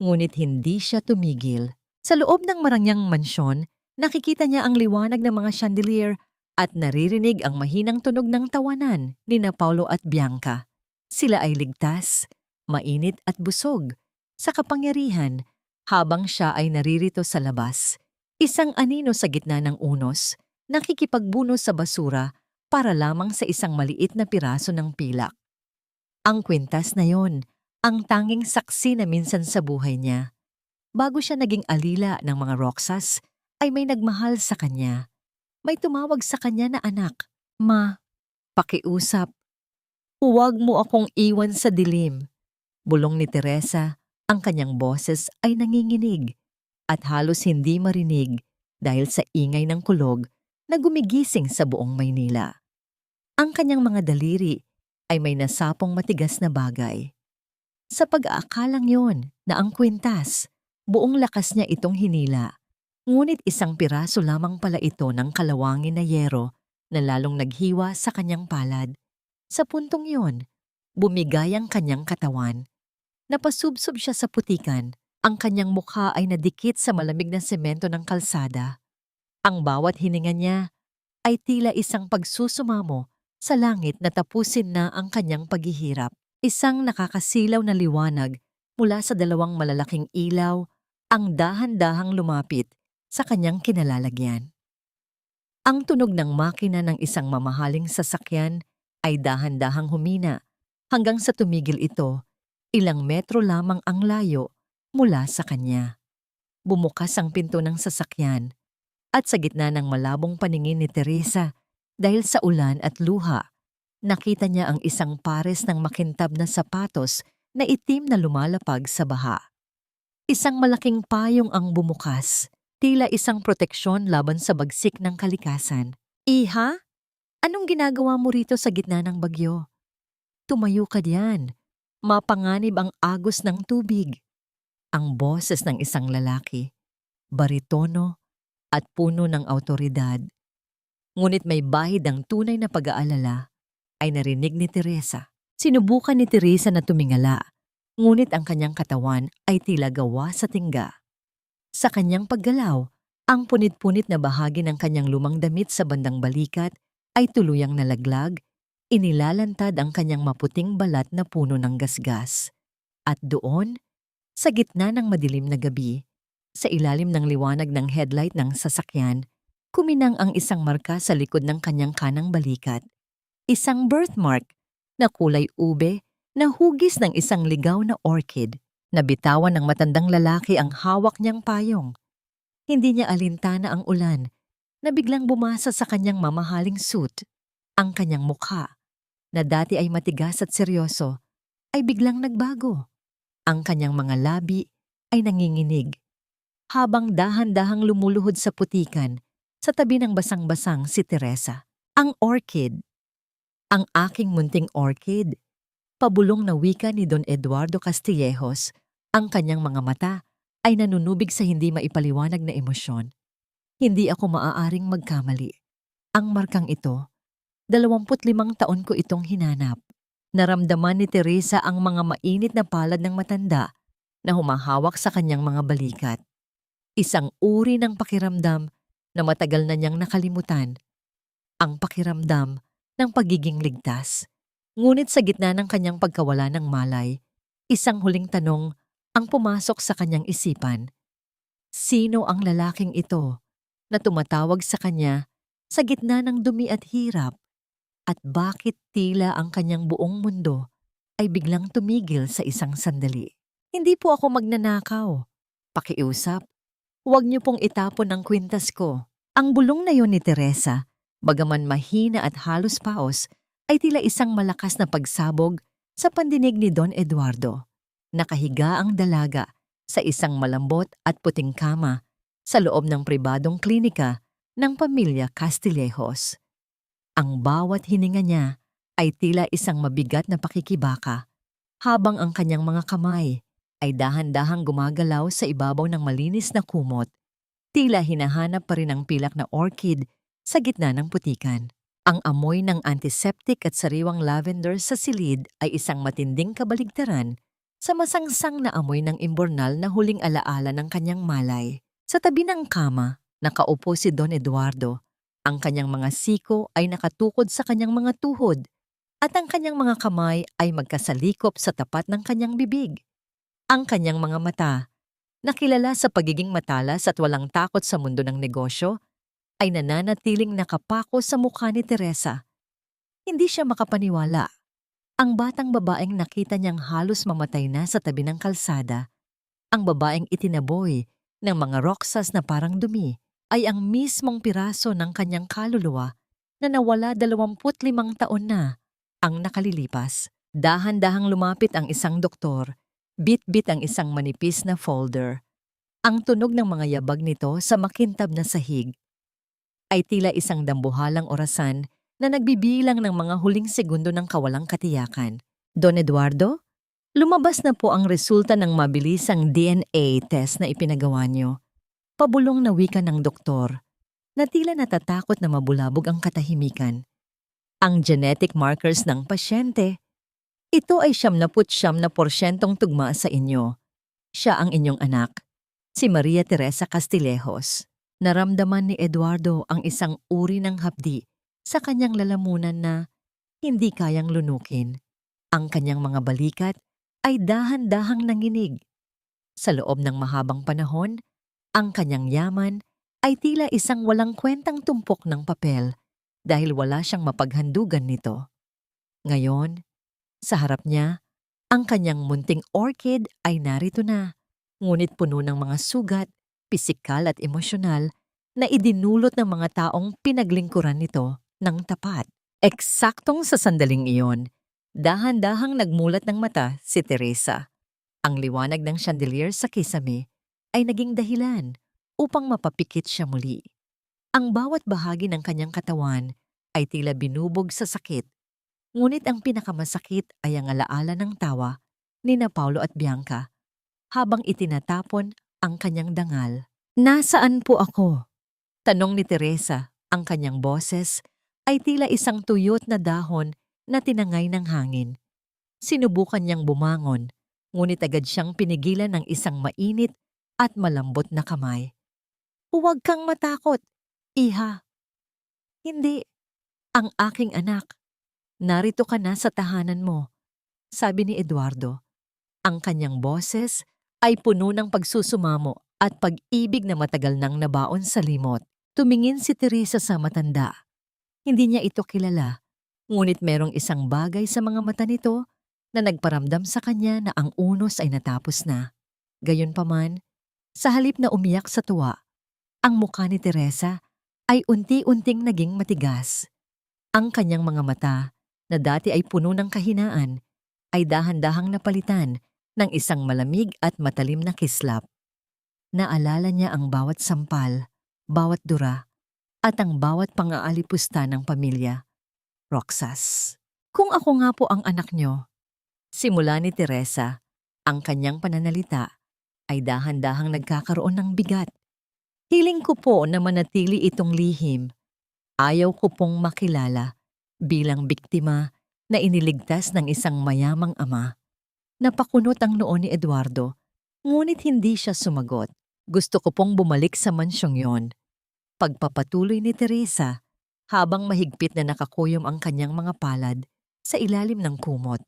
Ngunit hindi siya tumigil. Sa loob ng marangyang mansyon, nakikita niya ang liwanag ng mga chandelier at naririnig ang mahinang tunog ng tawanan ni na Paulo at Bianca. Sila ay ligtas, mainit at busog sa kapangyarihan habang siya ay naririto sa labas. Isang anino sa gitna ng unos, nakikipagbuno sa basura para lamang sa isang maliit na piraso ng pilak. Ang kwintas na yon, ang tanging saksi na minsan sa buhay niya. Bago siya naging alila ng mga Roxas, ay may nagmahal sa kanya. May tumawag sa kanya na anak. Ma, pakiusap. Huwag mo akong iwan sa dilim. Bulong ni Teresa, ang kanyang boses ay nanginginig at halos hindi marinig dahil sa ingay ng kulog na gumigising sa buong Maynila. Ang kanyang mga daliri ay may nasapong matigas na bagay. Sa pag-aakalang yon na ang kwintas, buong lakas niya itong hinila. Ngunit isang piraso lamang pala ito ng kalawangin na yero na lalong naghiwa sa kanyang palad. Sa puntong yon, bumigay ang kanyang katawan. Napasubsob siya sa putikan. Ang kanyang mukha ay nadikit sa malamig na semento ng kalsada. Ang bawat hininga niya ay tila isang pagsusumamo sa langit na tapusin na ang kanyang paghihirap. Isang nakakasilaw na liwanag mula sa dalawang malalaking ilaw ang dahan-dahang lumapit sa kanyang kinalalagyan. Ang tunog ng makina ng isang mamahaling sasakyan ay dahan-dahang humina hanggang sa tumigil ito, ilang metro lamang ang layo mula sa kanya. Bumukas ang pinto ng sasakyan at sa gitna ng malabong paningin ni Teresa dahil sa ulan at luha, nakita niya ang isang pares ng makintab na sapatos na itim na lumalapag sa baha. Isang malaking payong ang bumukas, tila isang proteksyon laban sa bagsik ng kalikasan. Iha, anong ginagawa mo rito sa gitna ng bagyo? Tumayo ka diyan. Mapanganib ang agos ng tubig. Ang boses ng isang lalaki, baritono at puno ng awtoridad. Ngunit may bahid ang tunay na pag-aalala ay narinig ni Teresa. Sinubukan ni Teresa na tumingala, ngunit ang kanyang katawan ay tila gawa sa tingga. Sa kanyang paggalaw, ang punit-punit na bahagi ng kanyang lumang damit sa bandang balikat ay tuluyang nalaglag, inilalantad ang kanyang maputing balat na puno ng gasgas. At doon, sa gitna ng madilim na gabi, sa ilalim ng liwanag ng headlight ng sasakyan, kuminang ang isang marka sa likod ng kanyang kanang balikat. Isang birthmark na kulay ube na hugis ng isang ligaw na orchid. Nabitawan ng matandang lalaki ang hawak niyang payong. Hindi niya alintana ang ulan na biglang bumasa sa kanyang mamahaling suit. Ang kanyang mukha, na dati ay matigas at seryoso, ay biglang nagbago. Ang kanyang mga labi ay nanginginig, habang dahan-dahang lumuluhod sa putikan sa tabi ng basang-basang si Teresa. Ang orchid. Ang aking munting orchid. Pabulong na wika ni Don Eduardo Castillejos. Ang kanyang mga mata ay nanunubig sa hindi maipaliwanag na emosyon. Hindi ako maaaring magkamali. Ang markang ito, 25 taon ko itong hinanap. Naramdaman ni Teresa ang mga mainit na palad ng matanda na humahawak sa kanyang mga balikat. Isang uri ng pakiramdam na matagal na niyang nakalimutan. Ang pakiramdam ng pagiging ligtas. Ngunit sa gitna ng kanyang pagkawala ng malay, isang huling tanong ang pumasok sa kanyang isipan. Sino ang lalaking ito na tumatawag sa kanya sa gitna ng dumi at hirap? at bakit tila ang kanyang buong mundo ay biglang tumigil sa isang sandali. Hindi po ako magnanakaw. Pakiusap, huwag niyo pong itapon ang kwintas ko. Ang bulong na yon ni Teresa, bagaman mahina at halos paos, ay tila isang malakas na pagsabog sa pandinig ni Don Eduardo. Nakahiga ang dalaga sa isang malambot at puting kama sa loob ng pribadong klinika ng pamilya Castillejos. Ang bawat hininga niya ay tila isang mabigat na pakikibaka, habang ang kanyang mga kamay ay dahan-dahang gumagalaw sa ibabaw ng malinis na kumot. Tila hinahanap pa rin ang pilak na orchid sa gitna ng putikan. Ang amoy ng antiseptic at sariwang lavender sa silid ay isang matinding kabaligtaran sa masangsang na amoy ng imbornal na huling alaala ng kanyang malay. Sa tabi ng kama, nakaupo si Don Eduardo. Ang kanyang mga siko ay nakatukod sa kanyang mga tuhod at ang kanyang mga kamay ay magkasalikop sa tapat ng kanyang bibig. Ang kanyang mga mata, na kilala sa pagiging matalas at walang takot sa mundo ng negosyo, ay nananatiling nakapako sa mukha ni Teresa. Hindi siya makapaniwala. Ang batang babaeng nakita niyang halos mamatay na sa tabi ng kalsada, ang babaeng itinaboy ng mga roksas na parang dumi, ay ang mismong piraso ng kanyang kaluluwa na nawala 25 taon na ang nakalilipas. Dahan-dahang lumapit ang isang doktor, bit-bit ang isang manipis na folder. Ang tunog ng mga yabag nito sa makintab na sahig ay tila isang dambuhalang orasan na nagbibilang ng mga huling segundo ng kawalang katiyakan. Don Eduardo, lumabas na po ang resulta ng mabilisang DNA test na ipinagawa niyo. Pabulong na wika ng doktor, na tila natatakot na mabulabog ang katahimikan. Ang genetic markers ng pasyente, ito ay 79% tugma sa inyo. Siya ang inyong anak, si Maria Teresa Castillejos. Naramdaman ni Eduardo ang isang uri ng hapdi sa kanyang lalamunan na hindi kayang lunukin. Ang kanyang mga balikat ay dahan-dahang nanginig. Sa loob ng mahabang panahon, ang kanyang yaman ay tila isang walang kwentang tumpok ng papel dahil wala siyang mapaghandugan nito. Ngayon, sa harap niya, ang kanyang munting orchid ay narito na, ngunit puno ng mga sugat, pisikal at emosyonal na idinulot ng mga taong pinaglingkuran nito ng tapat. Eksaktong sa sandaling iyon, dahan-dahang nagmulat ng mata si Teresa. Ang liwanag ng chandelier sa kisame ay naging dahilan upang mapapikit siya muli. Ang bawat bahagi ng kanyang katawan ay tila binubog sa sakit, ngunit ang pinakamasakit ay ang alaala ng tawa ni na Paulo at Bianca habang itinatapon ang kanyang dangal. Nasaan po ako? Tanong ni Teresa. Ang kanyang boses ay tila isang tuyot na dahon na tinangay ng hangin. Sinubukan niyang bumangon, ngunit agad siyang pinigilan ng isang mainit at malambot na kamay. Huwag kang matakot, iha. Hindi, ang aking anak. Narito ka na sa tahanan mo, sabi ni Eduardo. Ang kanyang boses ay puno ng pagsusumamo at pag-ibig na matagal nang nabaon sa limot. Tumingin si Teresa sa matanda. Hindi niya ito kilala, ngunit merong isang bagay sa mga mata nito na nagparamdam sa kanya na ang unos ay natapos na. Gayunpaman, sa halip na umiyak sa tuwa, ang mukha ni Teresa ay unti-unting naging matigas. Ang kanyang mga mata, na dati ay puno ng kahinaan, ay dahan-dahang napalitan ng isang malamig at matalim na kislap. Naalala niya ang bawat sampal, bawat dura, at ang bawat pang-aalipusta ng pamilya. Roxas. Kung ako nga po ang anak niyo, simula ni Teresa, ang kanyang pananalita ay dahan-dahang nagkakaroon ng bigat. Hiling ko po na manatili itong lihim. Ayaw ko pong makilala bilang biktima na iniligtas ng isang mayamang ama. Napakunot ang noo ni Eduardo, ngunit hindi siya sumagot. Gusto ko pong bumalik sa mansyong yon. Pagpapatuloy ni Teresa habang mahigpit na nakakuyom ang kanyang mga palad sa ilalim ng kumot.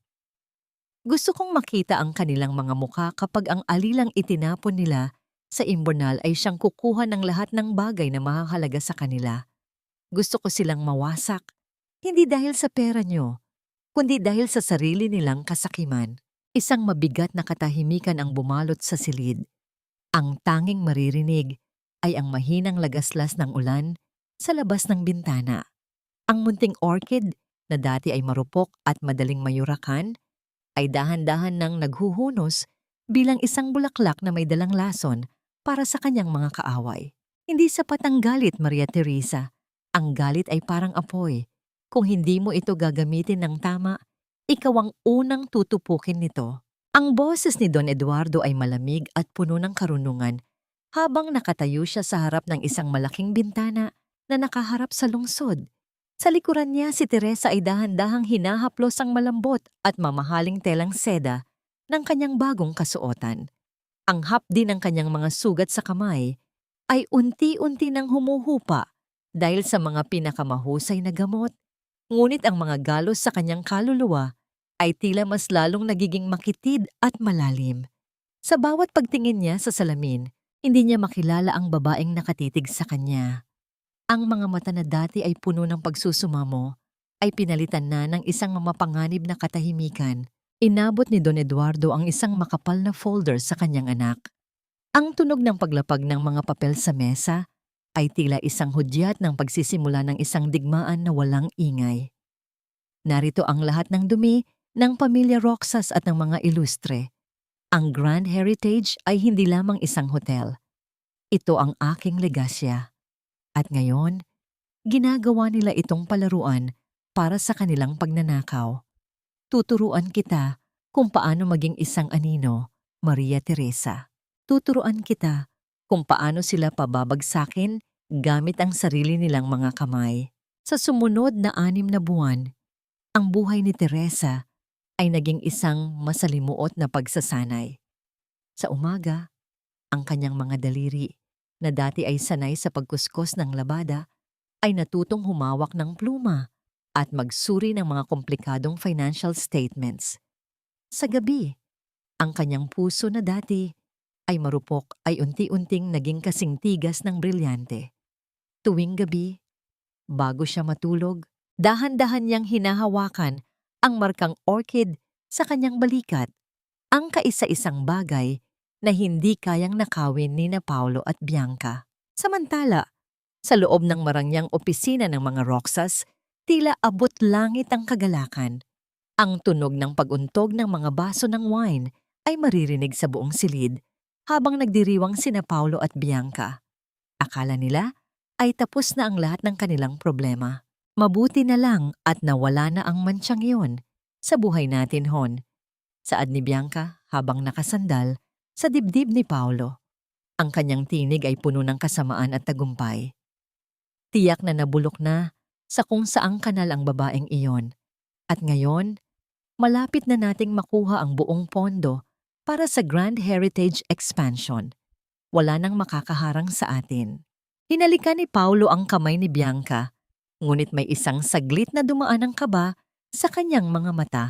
Gusto kong makita ang kanilang mga mukha kapag ang alilang itinapon nila sa imburnal ay siyang kukuha ng lahat ng bagay na mahahalaga sa kanila. Gusto ko silang mawasak Hindi dahil sa pera nyo, kundi dahil sa sarili nilang kasakiman. Isang mabigat na katahimikan ang bumalot sa silid. Ang tanging maririnig ay ang mahinang lagaslas ng ulan sa labas ng bintana. Ang munting orchid na dati ay marupok at madaling mayurakan ay dahan-dahan nang naghuhunos bilang isang bulaklak na may dalang lason para sa kanyang mga kaaway. Hindi sapat ang galit, Maria Teresa. Ang galit ay parang apoy. Kung hindi mo ito gagamitin ng tama, ikaw ang unang tutupukin nito. Ang boses ni Don Eduardo ay malamig at puno ng karunungan habang nakatayo siya sa harap ng isang malaking bintana na nakaharap sa lungsod. Sa likuran niya, si Teresa ay dahan-dahang hinahaplos ang malambot at mamahaling telang seda ng kanyang bagong kasuotan. Ang hapdi ng kanyang mga sugat sa kamay ay unti-unti nang humuhupa dahil sa mga pinakamahusay na gamot, ngunit ang mga galos sa kanyang kaluluwa ay tila mas lalong nagiging makitid at malalim. Sa bawat pagtingin niya sa salamin, hindi niya makilala ang babaeng nakatitig sa kanya. Ang mga mata na dati ay puno ng pagsusumamo ay pinalitan na ng isang mamapanganib na katahimikan. Inabot ni Don Eduardo ang isang makapal na folder sa kanyang anak. Ang tunog ng paglapag ng mga papel sa mesa ay tila isang hudyat ng pagsisimula ng isang digmaan na walang ingay. Narito ang lahat ng dumi ng pamilya Roxas at ng mga ilustre. Ang Grand Heritage ay hindi lamang isang hotel. Ito ang aking legasya. At ngayon, ginagawa nila itong palaruan para sa kanilang pagnanakaw. Tuturuan kita kung paano maging isang anino, Maria Teresa. Tuturuan kita kung paano sila pababagsakin gamit ang sarili nilang mga kamay. Sa sumunod na 6 na buwan, ang buhay ni Teresa ay naging isang masalimuot na pagsasanay. Sa umaga, ang kanyang mga daliri na dati ay sanay sa pagkuskos ng labada ay natutong humawak ng pluma at magsuri ng mga komplikadong financial statements. Sa gabi, ang kanyang puso na dati ay marupok ay unti-unting naging kasing tigas ng brilyante. Tuwing gabi, bago siya matulog, dahan-dahan niyang hinahawakan ang markang orchid sa kanyang balikat, ang kaisa-isang bagay na hindi kayang nakawin ni na Paulo at Bianca. Samantala, sa loob ng marangyang opisina ng mga Roxas, tila abot langit ang kagalakan. Ang tunog ng pag-untog ng mga baso ng wine ay maririnig sa buong silid habang nagdiriwang sina Paulo at Bianca. Akala nila ay tapos na ang lahat ng kanilang problema. Mabuti na lang at nawala na ang mansyang iyon sa buhay natin, Hon. Saad ni Bianca habang nakasandal sa dibdib ni Paulo. Ang kanyang tinig ay puno ng kasamaan at tagumpay. Tiyak na nabulok na sa kung saang kanal ang babaeng iyon. At ngayon, malapit na nating makuha ang buong pondo para sa Grand Heritage Expansion. Wala nang makakaharang sa atin. Hinalikan ni Paulo ang kamay ni Bianca, ngunit may isang saglit na dumaan ng kaba sa kanyang mga mata.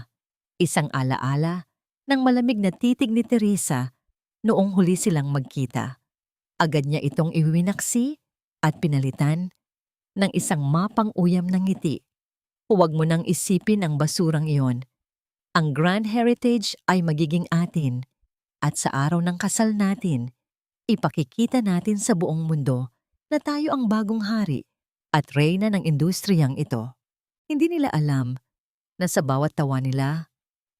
Isang alaala ng malamig na titig ni Teresa noong huli silang magkita. Agad niya itong iwinaksi at pinalitan ng isang mapang-uyam ng ngiti. Huwag mo nang isipin ang basurang iyon. Ang Grand Heritage ay magiging atin at sa araw ng kasal natin, ipakikita natin sa buong mundo na tayo ang bagong hari at reyna ng industriyang ito. Hindi nila alam na sa bawat tawa nila,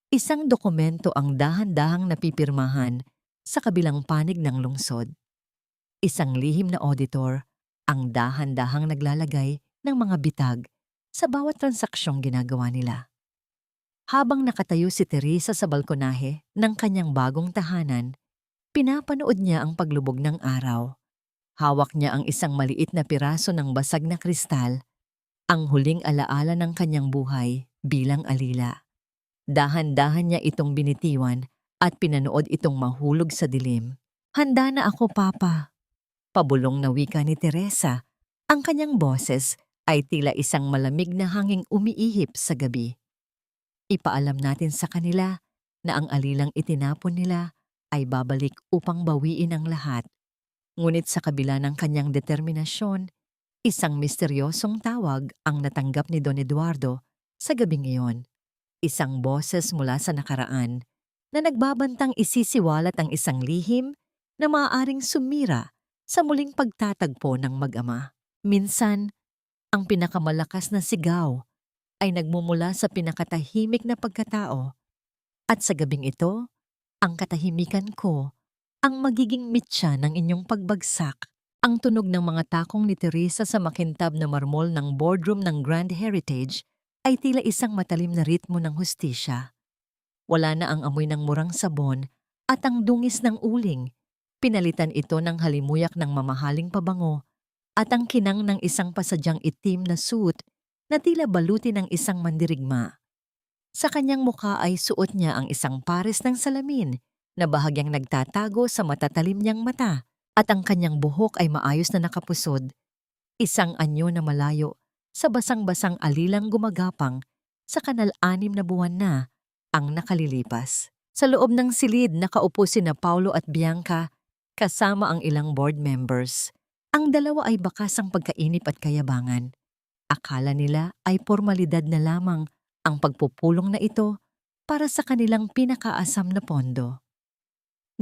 isang dokumento ang dahan-dahang napipirmahan sa kabilang panig ng lungsod. Isang lihim na auditor ang dahan-dahang naglalagay ng mga bitag sa bawat transaksyong ginagawa nila. Habang nakatayo si Teresa sa balkonahe ng kanyang bagong tahanan, pinapanood niya ang paglubog ng araw. Hawak niya ang isang maliit na piraso ng basag na kristal, ang huling alaala ng kanyang buhay bilang alila. Dahan-dahan niya itong binitiwan at pinanood itong mahulog sa dilim. Handa na ako, Papa. Pabulong na wika ni Teresa. Ang kanyang boses ay tila isang malamig na hanging umiihip sa gabi. Ipaalam natin sa kanila na ang alilang itinapon nila ay babalik upang bawiin ang lahat. Ngunit sa kabila ng kanyang determinasyon, Isang misteryosong tawag ang natanggap ni Don Eduardo sa gabing iyon. Isang boses mula sa nakaraan na nagbabantang isisiwalat ang isang lihim na maaaring sumira sa muling pagtatagpo ng mag-ama. Minsan, ang pinakamalakas na sigaw ay nagmumula sa pinakatahimik na pagkatao at sa gabing ito, ang katahimikan ko ang magiging mitya ng inyong pagbagsak. Ang tunog ng mga takong ni Teresa sa makintab na marmol ng boardroom ng Grand Heritage ay tila isang matalim na ritmo ng hustisya. Wala na ang amoy ng murang sabon at ang dungis ng uling. Pinalitan ito ng halimuyak ng mamahaling pabango at ang kinang ng isang pasadyang itim na suit na tila baluti ng isang mandirigma. Sa kanyang mukha ay suot niya ang isang pares ng salamin na bahagyang nagtatago sa matatalim niyang mata at ang kanyang buhok ay maayos na nakapusod. Isang anyo na malayo sa basang-basang alilang gumagapang sa kanal-anim na buwan na ang nakalilipas. Sa loob ng silid nakaupo sina Paulo at Bianca kasama ang ilang board members. Ang dalawa ay bakas ang pagkainip at kayabangan. Akala nila ay formalidad na lamang ang pagpupulong na ito para sa kanilang pinakaasam na pondo.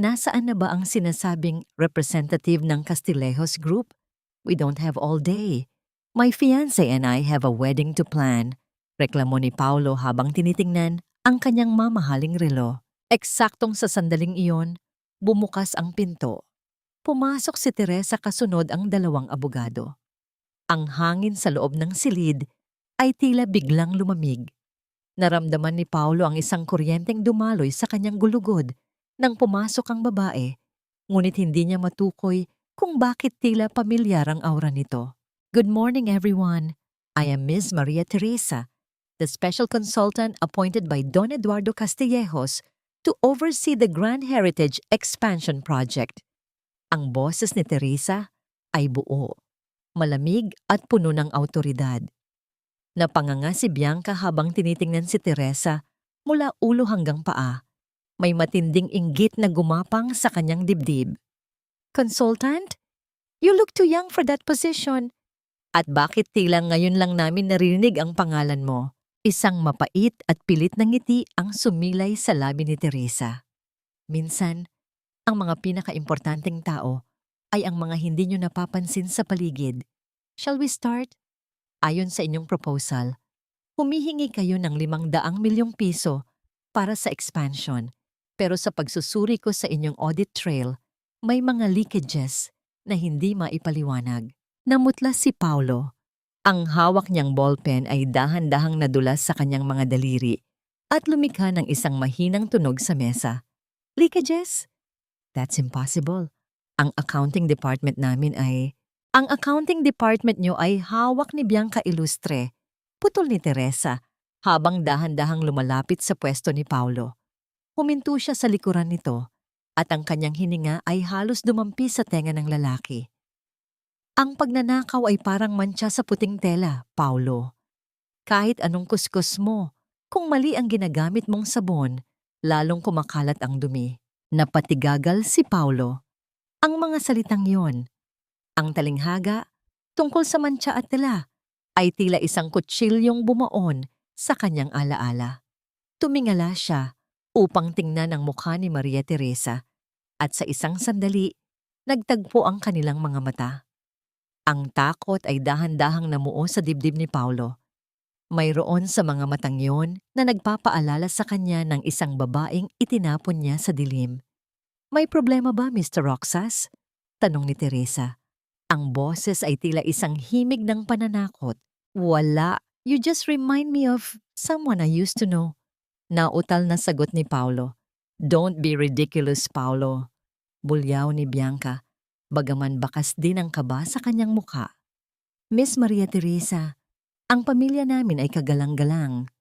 Nasaan na ba ang sinasabing representative ng Castillejos Group? We don't have all day. My fiancé and I have a wedding to plan. Reklamo ni Paulo habang tinitingnan ang kanyang mamahaling relo. Eksaktong sa sandaling iyon, bumukas ang pinto. Pumasok si Teresa kasunod ang dalawang abogado. Ang hangin sa loob ng silid ay tila biglang lumamig. Naramdaman ni Paulo ang isang kuryenteng dumaloy sa kanyang gulugod nang pumasok ang babae, ngunit hindi niya matukoy kung bakit tila pamilyar ang aura nito. Good morning, everyone. I am Ms. Maria Teresa, the special consultant appointed by Don Eduardo Castillejos to oversee the Grand Heritage Expansion Project. Ang boses ni Teresa ay buo, malamig at puno ng autoridad. Napanganga si Bianca habang tinitingnan si Teresa mula ulo hanggang paa. May matinding inggit na gumapang sa kanyang dibdib. Consultant? You look too young for that position. At bakit tila ngayon lang namin narinig ang pangalan mo? Isang mapait at pilit na ngiti ang sumilay sa labi ni Teresa. Minsan, ang mga pinakaimportanteng tao ay ang mga hindi nyo napapansin sa paligid. Shall we start? Ayon sa inyong proposal, humihingi kayo ng 500 milyong piso para sa expansion. Pero sa pagsusuri ko sa inyong audit trail, may mga leakages na hindi maipaliwanag. Namutla si Paulo. Ang hawak niyang ballpen ay dahan-dahang nadulas sa kanyang mga daliri at lumikha ng isang mahinang tunog sa mesa. Leakages? That's impossible. Ang accounting department namin ay... Ang accounting department niyo ay hawak ni Bianca Ilustre, putol ni Teresa, habang dahan-dahang lumalapit sa pwesto ni Paulo. Huminto siya sa likuran nito at ang kanyang hininga ay halos dumampi sa tenga ng lalaki. Ang pagnanakaw ay parang mantsa sa puting tela, Paulo. Kahit anong kuskus mo, kung mali ang ginagamit mong sabon, lalong kumakalat ang dumi. Napatigagal si Paulo. Ang mga salitang yon, ang talinghaga tungkol sa mantsa at tela, ay tila isang kutsilyong bumaon sa kanyang alaala. Tumingala siya upang tingnan ang mukha ni Maria Teresa at sa isang sandali, nagtagpo ang kanilang mga mata. Ang takot ay dahan-dahang namuo sa dibdib ni Paulo. Mayroon sa mga matang yon na nagpapaalala sa kanya ng isang babaeng itinapon niya sa dilim. May problema ba, Mr. Roxas? Tanong ni Teresa. Ang boses ay tila isang himig ng pananakot. Wala. You just remind me of someone I used to know. Nautal na sagot ni Paulo. Don't be ridiculous, Paulo. Bulyaw ni Bianca, bagaman bakas din ang kaba sa kanyang mukha. Miss Maria Teresa, ang pamilya namin ay kagalang-galang.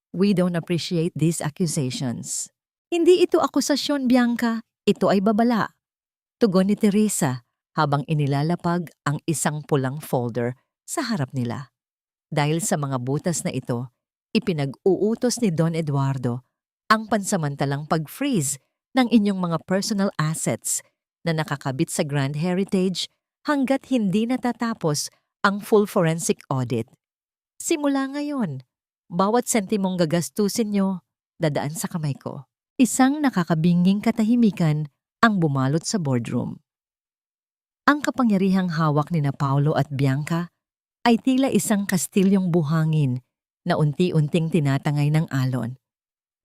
We don't appreciate these accusations. Hindi ito akusasyon, Bianca. Ito ay babala. Tugon ni Teresa habang inilalapag ang isang pulang folder sa harap nila. Dahil sa mga butas na ito, ipinag-uutos ni Don Eduardo ang pansamantalang pag-freeze ng inyong mga personal assets na nakakabit sa Grand Heritage hanggat hindi natatapos ang full forensic audit. Simula ngayon, bawat sentimong gagastusin nyo, dadaan sa kamay ko. Isang nakakabinging katahimikan ang bumalot sa boardroom. Ang kapangyarihang hawak ni na Paolo at Bianca ay tila isang kastilyong buhangin na unti-unting tinatangay ng alon.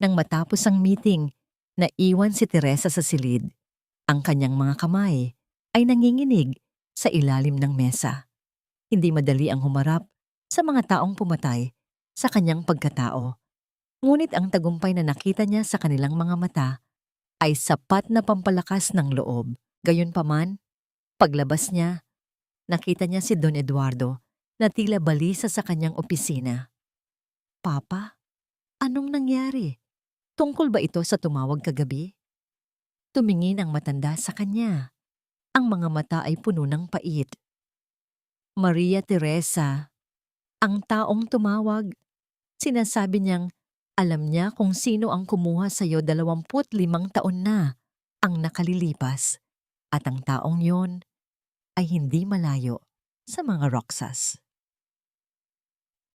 Nang matapos ang meeting, naiwan si Teresa sa silid. Ang kanyang mga kamay ay nanginginig sa ilalim ng mesa. Hindi madali ang humarap sa mga taong pumatay sa kanyang pagkatao. Ngunit ang tagumpay na nakita niya sa kanilang mga mata ay sapat na pampalakas ng loob. Gayunpaman, paglabas niya, nakita niya si Don Eduardo na tila balisa sa kanyang opisina. Papa, anong nangyari? Tungkol ba ito sa tumawag kagabi? Tumingin ang matanda sa kanya. Ang mga mata ay puno ng pait. Maria Teresa, ang taong tumawag. Sinasabi niyang alam niya kung sino ang kumuha sa iyo 25 taon na ang nakalilipas at ang taong yon ay hindi malayo sa mga Roxas.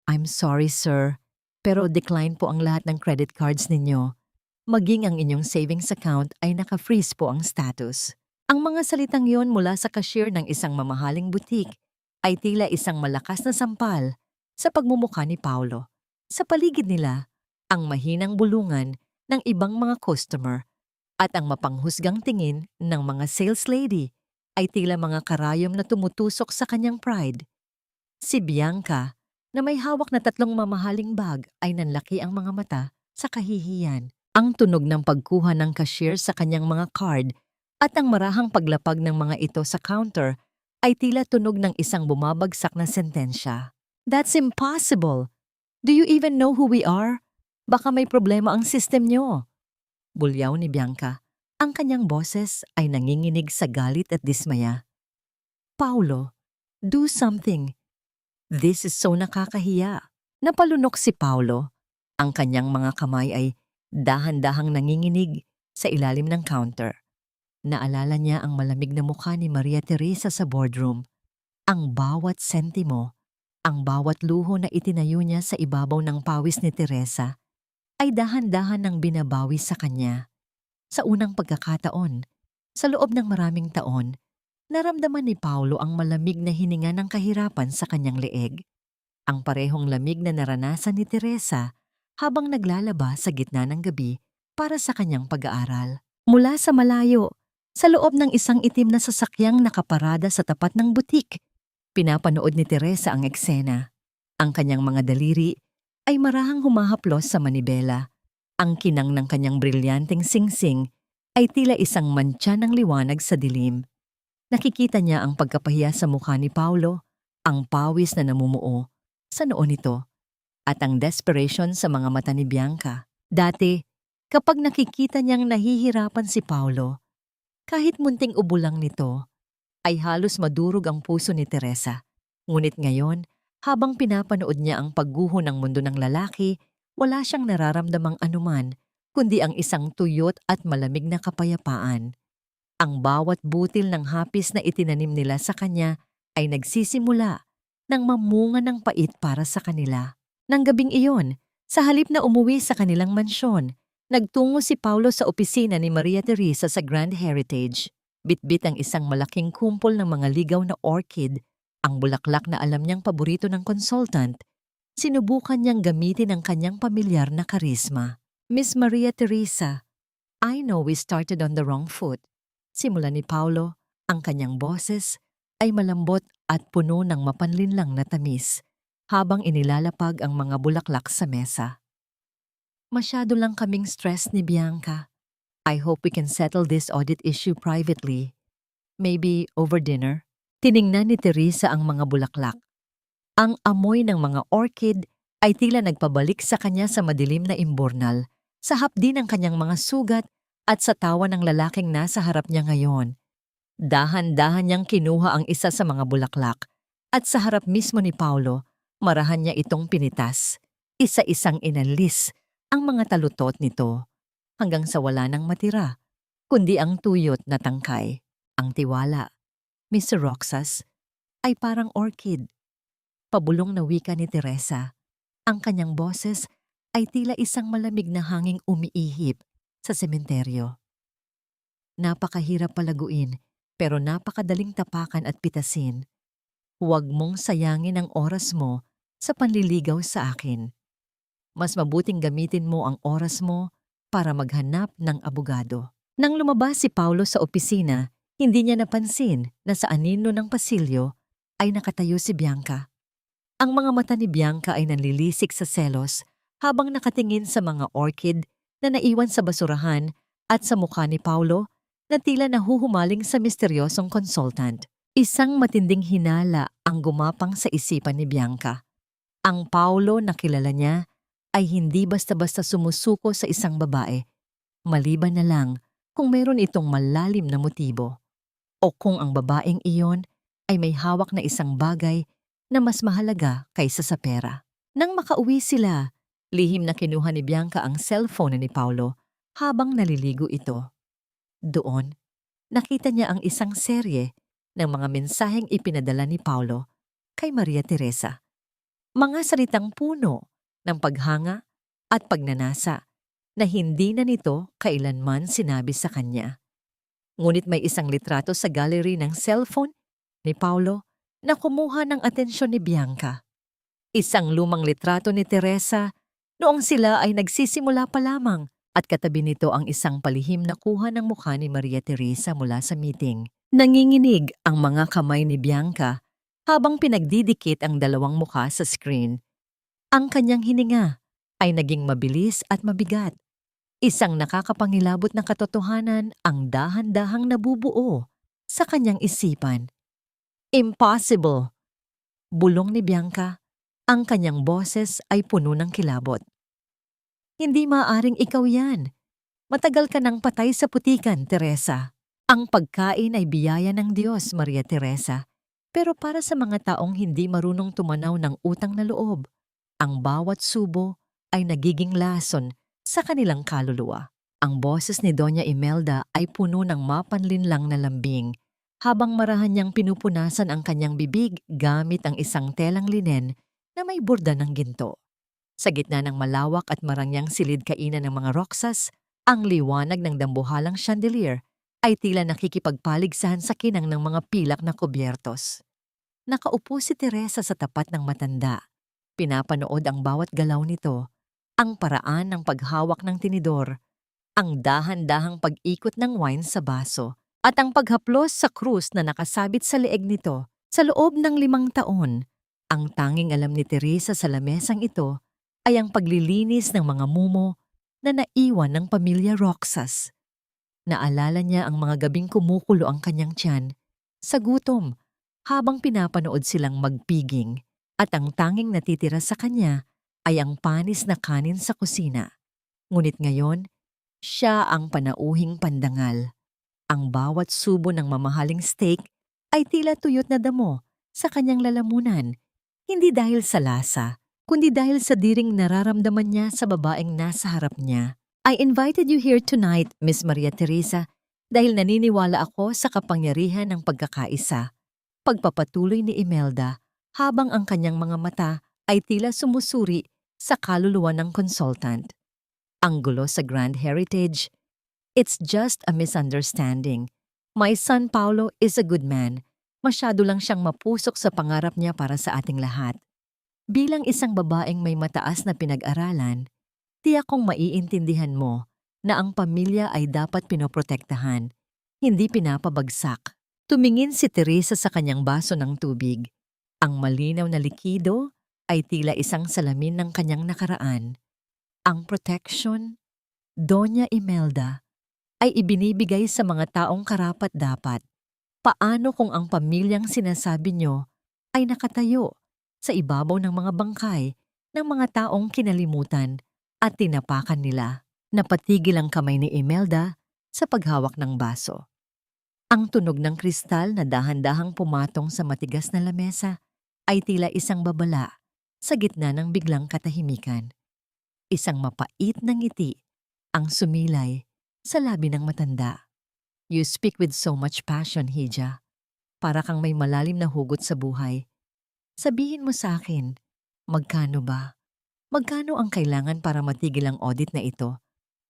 I'm sorry, sir, pero decline po ang lahat ng credit cards ninyo. Maging ang inyong savings account ay naka-freeze po ang status. Ang mga salitang yon mula sa cashier ng isang mamahaling butik ay tila isang malakas na sampal sa pagmumukha ni Paolo. Sa paligid nila, ang mahinang bulungan ng ibang mga customer at ang mapanghusgang tingin ng mga sales lady ay tila mga karayom na tumutusok sa kanyang pride. Si Bianca, na may hawak na 3 mamahaling bag, ay nanlaki ang mga mata sa kahihiyan. Ang tunog ng pagkuha ng cashier sa kanyang mga card at ang marahang paglapag ng mga ito sa counter ay tila tunog ng isang bumabagsak na sentensya. That's impossible! Do you even know who we are? Baka may problema ang system nyo. Bulyaw ni Bianca. Ang kanyang boses ay nanginginig sa galit at dismaya. Paolo, do something. This is so nakakahiya. Napalunok si Paolo. Ang kanyang mga kamay ay dahan-dahang nanginginig sa ilalim ng counter. Naalala niya ang malamig na mukha ni Maria Teresa sa boardroom. Ang bawat sentimo, ang bawat luho na itinayo niya sa ibabaw ng pawis ni Teresa ay dahan-dahan nang binabawi sa kanya. Sa unang pagkakataon, sa loob ng maraming taon, naramdaman ni Paolo ang malamig na hininga ng kahirapan sa kanyang leeg. Ang parehong lamig na naranasan ni Teresa habang naglalaba sa gitna ng gabi para sa kanyang pag-aaral. Mula sa malayo, sa loob ng isang itim na sasakyang nakaparada sa tapat ng butik, pinapanood ni Teresa ang eksena. Ang kanyang mga daliri ay marahang humahaplos sa manibela. Ang kinang ng kanyang brilyanteng singsing ay tila isang mantsa ng liwanag sa dilim. Nakikita niya ang pagkapahiya sa mukha ni Paolo, ang pawis na namumuo sa noo nito, at ang desperation sa mga mata ni Bianca. Dati, kapag nakikita niyang nahihirapan si Paolo, kahit munting ubo lang nito, ay halos madurog ang puso ni Teresa. Ngunit ngayon, habang pinapanood niya ang pagguho ng mundo ng lalaki, wala siyang nararamdamang anuman, kundi ang isang tuyot at malamig na kapayapaan. Ang bawat butil ng hapis na itinanim nila sa kanya ay nagsisimula ng mamunga ng pait para sa kanila. Nang gabing iyon, sa halip na umuwi sa kanilang mansyon, nagtungo si Paolo sa opisina ni Maria Teresa sa Grand Heritage. Bitbit ang isang malaking kumpol ng mga ligaw na orchid, ang bulaklak na alam niyang paborito ng consultant. Sinubukan niyang gamitin ang kanyang pamilyar na karisma. Miss Maria Teresa, I know we started on the wrong foot. Simula ni Paolo, ang kanyang boses ay malambot at puno ng mapanlinlang na tamis habang inilalapag ang mga bulaklak sa mesa. Masyado lang kaming stress ni Bianca. I hope we can settle this audit issue privately. Maybe over dinner. Tiningnan ni Teresa ang mga bulaklak. Ang amoy ng mga orchid ay tila nagpabalik sa kanya sa madilim na imburnal, sa hapdi ng kanyang mga sugat at sa tawa ng lalaking nasa harap niya ngayon. Dahan-dahan niyang kinuha ang isa sa mga bulaklak at sa harap mismo ni Paolo, marahan niya itong pinitas. Isa-isang inalis ang mga talutot nito hanggang sa wala nang matira, kundi ang tuyot na tangkay. Ang tiwala, Mr. Roxas, ay parang orchid. Pabulong na wika ni Teresa. Ang kanyang boses ay tila isang malamig na hanging umiihip sa sementeryo. Napakahirap palaguin, pero napakadaling tapakan at pitasin. Huwag mong sayangin ang oras mo sa panliligaw sa akin. Mas mabuting gamitin mo ang oras mo para maghanap ng abogado. Nang lumabas si Paulo sa opisina, hindi niya napansin na sa anino ng pasilyo ay nakatayo si Bianca. Ang mga mata ni Bianca ay nanlilisik sa selos habang nakatingin sa mga orchid na naiwan sa basurahan at sa mukha ni Paulo na tila nahuhumaling sa misteryosong consultant. Isang matinding hinala ang gumapang sa isipan ni Bianca. Ang Paulo na kilala niya ay hindi basta-basta sumusuko sa isang babae, maliban na lang kung meron itong malalim na motibo o kung ang babaeng iyon ay may hawak na isang bagay na mas mahalaga kaysa sa pera. Nang makauwi sila, lihim na kinuha ni Bianca ang cellphone ni Paulo habang naliligo ito. Doon, nakita niya ang isang serye ng mga mensaheng ipinadala ni Paulo kay Maria Teresa. Mga salitang puno ng paghanga at pagnanasa na hindi na nito kailanman sinabi sa kanya. Ngunit may isang litrato sa gallery ng cellphone ni Paulo na kumuha ng atensyon ni Bianca. Isang lumang litrato ni Teresa noong sila ay nagsisimula pa lamang at katabi nito ang isang palihim na kuha ng mukha ni Maria Teresa mula sa meeting. Nanginginig ang mga kamay ni Bianca habang pinagdidikit ang dalawang mukha sa screen. Ang kanyang hininga ay naging mabilis at mabigat. Isang nakakapangilabot na katotohanan ang dahan-dahang nabubuo sa kanyang isipan. Impossible! Bulong ni Bianca, ang kanyang boses ay puno ng kilabot. Hindi maaaring ikaw yan. Matagal ka nang patay sa putikan, Teresa. Ang pagkain ay biyaya ng Diyos, Maria Teresa. Pero para sa mga taong hindi marunong tumanaw ng utang na loob, ang bawat subo ay nagiging lason sa kanilang kaluluwa. Ang boses ni Doña Imelda ay puno ng mapanlinlang na lambing habang marahan niyang pinupunasan ang kanyang bibig gamit ang isang telang linen na may borda ng ginto. Sa gitna ng malawak at marangyang silid kainan ng mga Roxas, ang liwanag ng dambuhalang chandelier ay tila nakikipagpaligsahan sa kinang ng mga pilak na kubyertos. Nakaupo si Teresa sa tapat ng matanda. Pinapanood ang bawat galaw nito, ang paraan ng paghawak ng tinidor, ang dahan-dahang pag-ikot ng wine sa baso, at ang paghaplos sa krus na nakasabit sa leeg nito. Sa loob ng 5 taon, ang tanging alam ni Teresa sa lamesang ito ay ang paglilinis ng mga mumo na naiwan ng pamilya Roxas. Naalala niya ang mga gabing kumukulo ang kanyang tiyan sa gutom habang pinapanood silang magpiging at ang tanging natitira sa kanya ay ang panis na kanin sa kusina. Ngunit ngayon, siya ang panauhing pandangal. Ang bawat subo ng mamahaling steak ay tila tuyot na damo sa kanyang lalamunan, hindi dahil sa lasa, kundi dahil sa diring nararamdaman niya sa babaeng nasa harap niya. I invited you here tonight, Miss Maria Teresa, dahil naniniwala ako sa kapangyarihan ng pagkakaisa. Pagpapatuloy ni Imelda habang ang kanyang mga mata ay tila sumusuri sa kaluluwa ng consultant. Ang gulo sa Grand Heritage. It's just a misunderstanding. My son Paulo is a good man. Masyado lang siyang mapusok sa pangarap niya para sa ating lahat. Bilang isang babaeng may mataas na pinag-aralan, tiyak kong maiintindihan mo na ang pamilya ay dapat pinoprotektahan, hindi pinapabagsak. Tumingin si Teresa sa kanyang baso ng tubig. Ang malinaw na likido ay tila isang salamin ng kanyang nakaraan. Ang protection, Doña Imelda, ay ibinibigay sa mga taong karapat-dapat. Paano kung ang pamilyang sinasabi nyo ay nakatayo sa ibabaw ng mga bangkay ng mga taong kinalimutan at tinapakan nila? Napatigil ang kamay ni Imelda sa paghawak ng baso. Ang tunog ng kristal na dahan-dahang pumatong sa matigas na lamesa ay tila isang babala sa gitna ng biglang katahimikan. Isang mapait na ngiti ang sumilay sa labi ng matanda. You speak with so much passion, Hija. Para kang may malalim na hugot sa buhay. Sabihin mo sa akin, magkano ba? Magkano ang kailangan para matigil ang audit na ito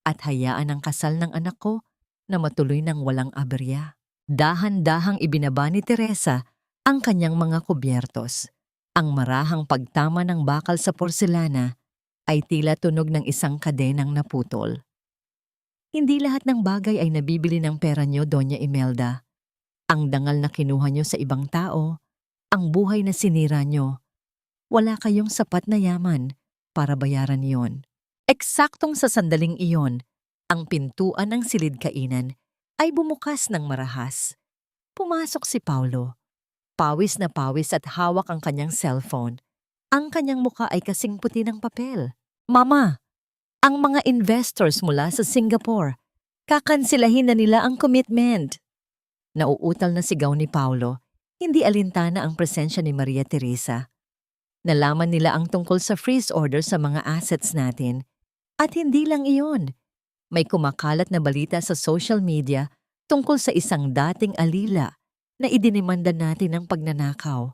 at hayaan ang kasal ng anak ko na matuloy ng walang aberya? Dahan-dahang ibinaba ni Teresa ang kanyang mga kubyertos. Ang marahang pagtama ng bakal sa porselana ay tila tunog ng isang kadenang naputol. Hindi lahat ng bagay ay nabibili ng pera niyo, Doña Imelda. Ang dangal na kinuha niyo sa ibang tao, ang buhay na sinira niyo, wala kayong sapat na yaman para bayaran yon. Eksaktong sa sandaling iyon, ang pintuan ng silid-kainan ay bumukas ng marahas. Pumasok si Paulo. Pawis na pawis at hawak ang kanyang cellphone. Ang kanyang muka ay kasing puti ng papel. Mama, ang mga investors mula sa Singapore, kakansilahin na nila ang commitment. Nauutal na sigaw ni Paulo, hindi alintana ang presensya ni Maria Teresa. Nalaman nila ang tungkol sa freeze order sa mga assets natin. At hindi lang iyon. May kumakalat na balita sa social media tungkol sa isang dating alila na idinimanda natin ng pagnanakaw.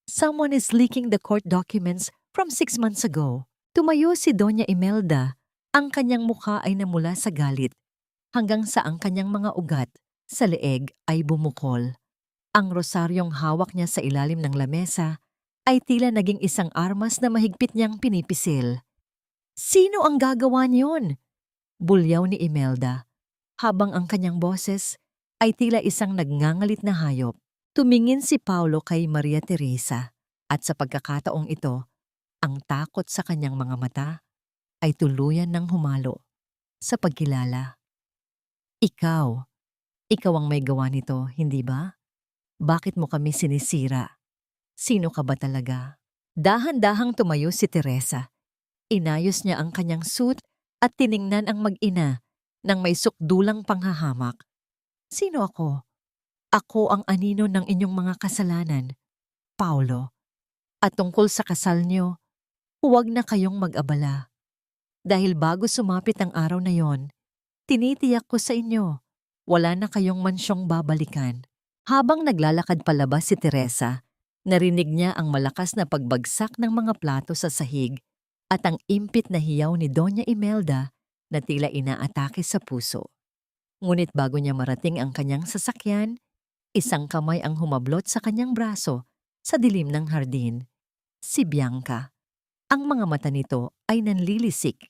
Someone is leaking the court documents from 6 months ago. Tumayo si Doña Imelda. Ang kanyang mukha ay namula sa galit hanggang sa ang kanyang mga ugat sa leeg ay bumukol. Ang rosaryong hawak niya sa ilalim ng lamesa ay tila naging isang armas na mahigpit niyang pinipisil. Sino ang gagawa niyon? Bulyaw ni Imelda, habang ang kanyang boses ay tila isang nagngangalit na hayop. Tumingin si Paulo kay Maria Teresa at sa pagkakataong ito, ang takot sa kanyang mga mata ay tuluyan ng humalo sa pagkilala. Ikaw ang may gawa nito, hindi ba? Bakit mo kami sinisira? Sino ka ba talaga? Dahan-dahang tumayo si Teresa. Inayos niya ang kanyang suit at tiningnan ang mag-ina nang may sukdulang panghahamak. Sino ako? Ako ang anino ng inyong mga kasalanan, Paulo. At tungkol sa kasal niyo, huwag na kayong mag-abala. Dahil bago sumapit ang araw na yon, tinitiyak ko sa inyo, wala na kayong mansyong babalikan. Habang naglalakad palabas si Teresa, narinig niya ang malakas na pagbagsak ng mga plato sa sahig at ang impit na hiyaw ni Doña Imelda na tila inaatake sa puso. Ngunit bago niya marating ang kanyang sasakyan, isang kamay ang humablot sa kanyang braso sa dilim ng hardin. Si Bianca. Ang mga mata nito ay nanlilisik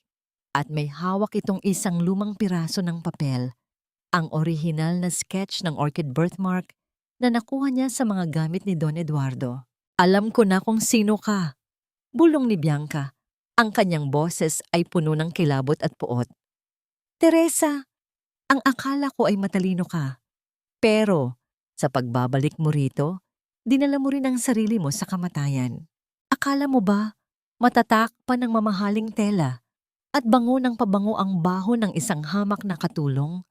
at may hawak itong isang lumang piraso ng papel, ang orihinal na sketch ng orchid birthmark na nakuha niya sa mga gamit ni Don Eduardo. Alam ko na kung sino ka, bulong ni Bianca. Ang kanyang boses ay puno ng kilabot at puot. Teresa, ang akala ko ay matalino ka. Pero sa pagbabalik mo rito, dinala mo rin ang sarili mo sa kamatayan. Akala mo ba matatakpan ng mamahaling tela at bango ng pabango ang baho ng isang hamak na katulong?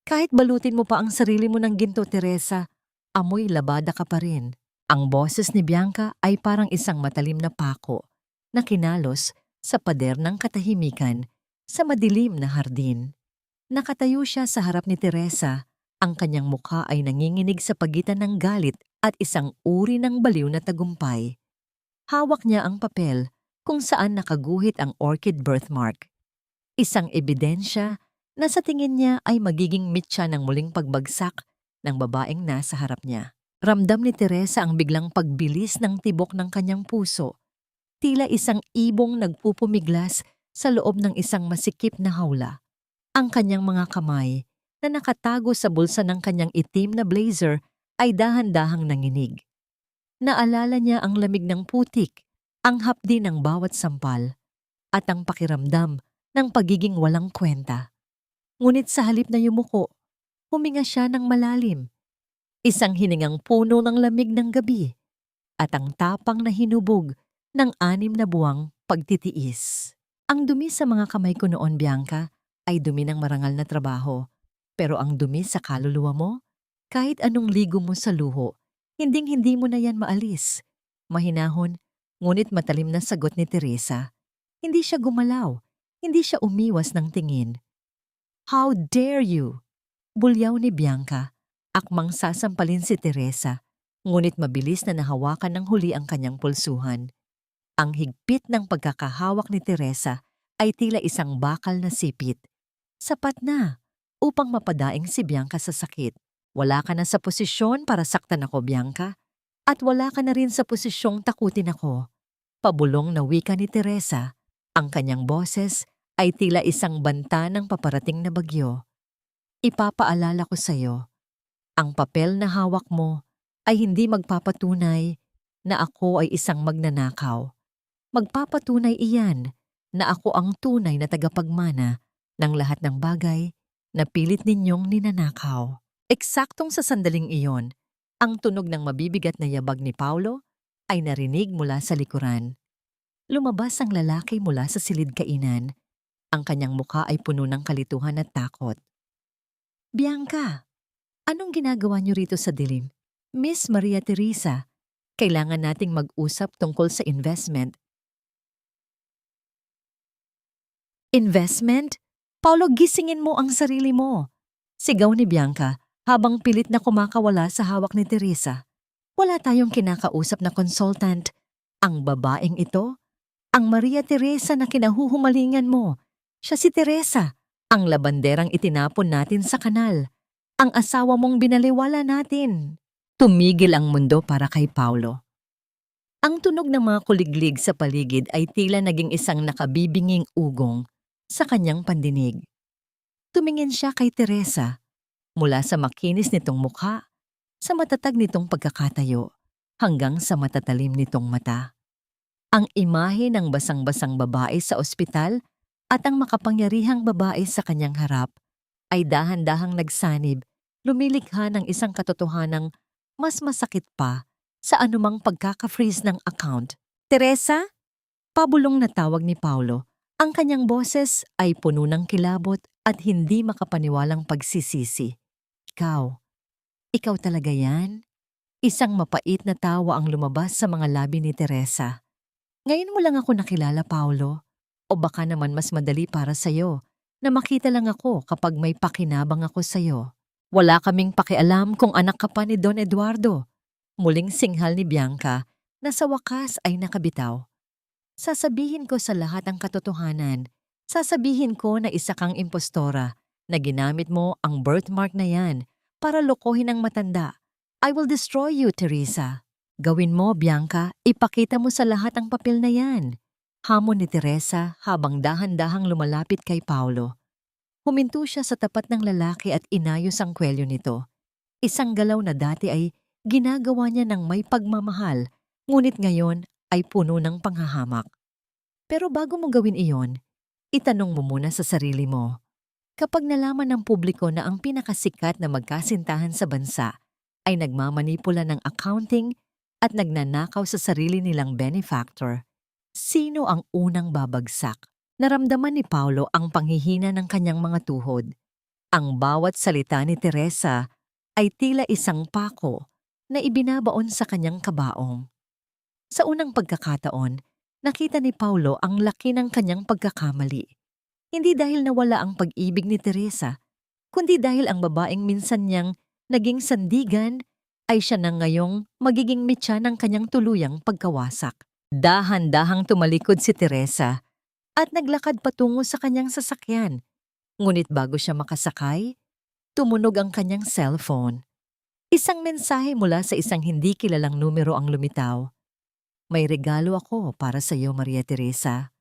Kahit balutin mo pa ang sarili mo ng ginto, Teresa, amoy labada ka pa rin. Ang boses ni Bianca ay parang isang matalim na pako na kinalos sa pader ng katahimikan sa madilim na hardin. Nakatayo siya sa harap ni Teresa. Ang kanyang mukha ay nanginginig sa pagitan ng galit at isang uri ng baliw na tagumpay. Hawak niya ang papel kung saan nakaguhit ang orchid birthmark. Isang ebidensya na sa tingin niya ay magiging mitya ng muling pagbagsak ng babaeng nasa harap niya. Ramdam ni Teresa ang biglang pagbilis ng tibok ng kanyang puso. Tila isang ibong nagpupumiglas sa loob ng isang masikip na hawla. Ang kanyang mga kamay na nakatago sa bulsa ng kanyang itim na blazer ay dahan-dahang nanginig. Naalala niya ang lamig ng putik, ang hapdi ng bawat sampal, at ang pakiramdam ng pagiging walang kwenta. Ngunit sa halip na yumuko, huminga siya ng malalim. Isang hiningang puno ng lamig ng gabi at ang tapang na hinubog ng 6 na buwang pagtitiis. Ang dumi sa mga kamay ko noon, Bianca, ay dumi ng marangal na trabaho. Pero ang dumi sa kaluluwa mo, kahit anong ligo mo sa luho, hinding-hindi mo na yan maalis. Mahinahon, ngunit matalim na sagot ni Teresa. Hindi siya gumalaw, hindi siya umiwas ng tingin. How dare you? Bulyaw ni Bianca, akmang sasampalin si Teresa. Ngunit mabilis na nahawakan ng huli ang kanyang pulsuhan. Ang higpit ng pagkakahawak ni Teresa ay tila isang bakal na sipit. Sapat na upang mapadaing si Bianca sa sakit. Wala ka na sa posisyon para saktan ako, Bianca. At wala ka na rin sa posisyong takutin ako. Pabulong na wika ni Teresa. Ang kanyang boses ay tila isang banta ng paparating na bagyo. Ipapaalala ko sa iyo, ang papel na hawak mo ay hindi magpapatunay na ako ay isang magnanakaw. Magpapatunay iyan na ako ang tunay na tagapagmana ng lahat ng bagay na pilit ninyong ninanakaw. Eksaktong sa sandaling iyon, ang tunog ng mabibigat na yabag ni Paulo ay narinig mula sa likuran. Lumabas ang lalaki mula sa silid-kainan. Ang kanyang mukha ay puno ng kalituhan at takot. Bianca, anong ginagawa niyo rito sa dilim? Miss Maria Teresa, kailangan nating mag-usap tungkol sa investment. Investment? Paulo, gisingin mo ang sarili mo. Sigaw ni Bianca habang pilit na kumakawala sa hawak ni Teresa. Wala tayong kinakausap na consultant. Ang babaeng ito, ang Maria Teresa na kinahuhumalingan mo. Siya si Teresa, ang labanderang itinapon natin sa kanal. Ang asawa mong binaliwala natin. Tumigil ang mundo para kay Paulo. Ang tunog ng mga kuliglig sa paligid ay tila naging isang nakabibinging ugong sa kanyang pandinig. Tumingin siya kay Teresa, mula sa makinis nitong mukha, sa matatag nitong pagkakatayo, hanggang sa matatalim nitong mata. Ang imahe ng basang-basang babae sa ospital at ang makapangyarihang babae sa kanyang harap ay dahan-dahang nagsanib, lumilikha ng isang katotohanang mas masakit pa sa anumang pagkaka-freeze ng account. Teresa? Pabulong na tawag ni Paulo. Ang kanyang boses ay puno ng kilabot at hindi makapaniwalang pagsisisi. Ikaw talaga yan? Isang mapait na tawa ang lumabas sa mga labi ni Teresa. Ngayon mo lang ako nakilala, Paulo. O baka naman mas madali para sa'yo na makita lang ako kapag may pakinabang ako sa'yo. Wala kaming pakialam kung anak ka pa ni Don Eduardo. Muling singhal ni Bianca na sa wakas ay nakabitaw. Sasabihin ko sa lahat ang katotohanan. Sasabihin ko na isa kang impostora, na ginamit mo ang birthmark na yan para lokohin ang matanda. I will destroy you, Teresa. Gawin mo, Bianca, ipakita mo sa lahat ang papel na yan. Hamon ni Teresa habang dahan-dahang lumalapit kay Paulo. Huminto siya sa tapat ng lalaki at inayos ang kwelyo nito. Isang galaw na dati ay ginagawa niya ng may pagmamahal, ngunit ngayon ay puno ng panghahamak. Pero bago mo gawin iyon, itanong mo muna sa sarili mo. Kapag nalaman ng publiko na ang pinakasikat na magkasintahan sa bansa ay nagmamanipula ng accounting at nagnanakaw sa sarili nilang benefactor, sino ang unang babagsak? Naramdaman ni Paulo ang panghihina ng kanyang mga tuhod. Ang bawat salita ni Teresa ay tila isang pako na ibinabaon sa kanyang kabaong. Sa unang pagkakataon, nakita ni Paulo ang laki ng kanyang pagkakamali. Hindi dahil nawala ang pag-ibig ni Teresa, kundi dahil ang babaeng minsan niyang naging sandigan ay siya na ngayong magiging mitya ng kanyang tuluyang pagkawasak. Dahan-dahang tumalikod si Teresa at naglakad patungo sa kanyang sasakyan. Ngunit bago siya makasakay, tumunog ang kanyang cellphone. Isang mensahe mula sa isang hindi kilalang numero ang lumitaw. May regalo ako para sa iyo, Maria Teresa.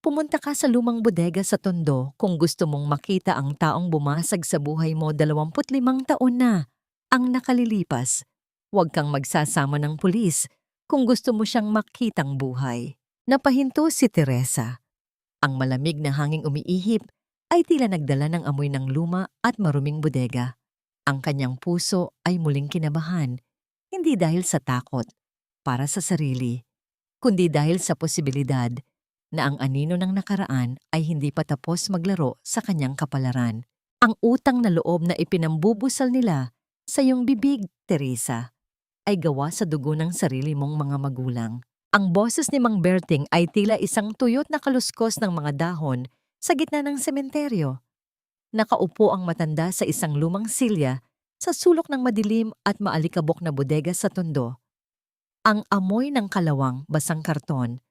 Pumunta ka sa lumang bodega sa Tondo kung gusto mong makita ang taong bumasag sa buhay mo 25 taon na ang nakalilipas. Huwag kang magsasama ng pulis kung gusto mo siyang makitang buhay. Napahinto si Teresa. Ang malamig na hanging umiihip ay tila nagdala ng amoy ng luma at maruming bodega. Ang kanyang puso ay muling kinabahan, hindi dahil sa takot para sa sarili, kundi dahil sa posibilidad na ang anino ng nakaraan ay hindi pa tapos maglaro sa kanyang kapalaran. Ang utang na loob na ipinambubusal nila sa iyong bibig, Teresa, ay gawa sa dugo ng sarili mong mga magulang. Ang boses ni Mang Berting ay tila isang tuyot na kaluskos ng mga dahon sa gitna ng sementeryo. Nakaupo ang matanda sa isang lumang silya Sa sulok ng madilim at maalikabok na bodega sa Tondo, ang amoy ng kalawang, basang karton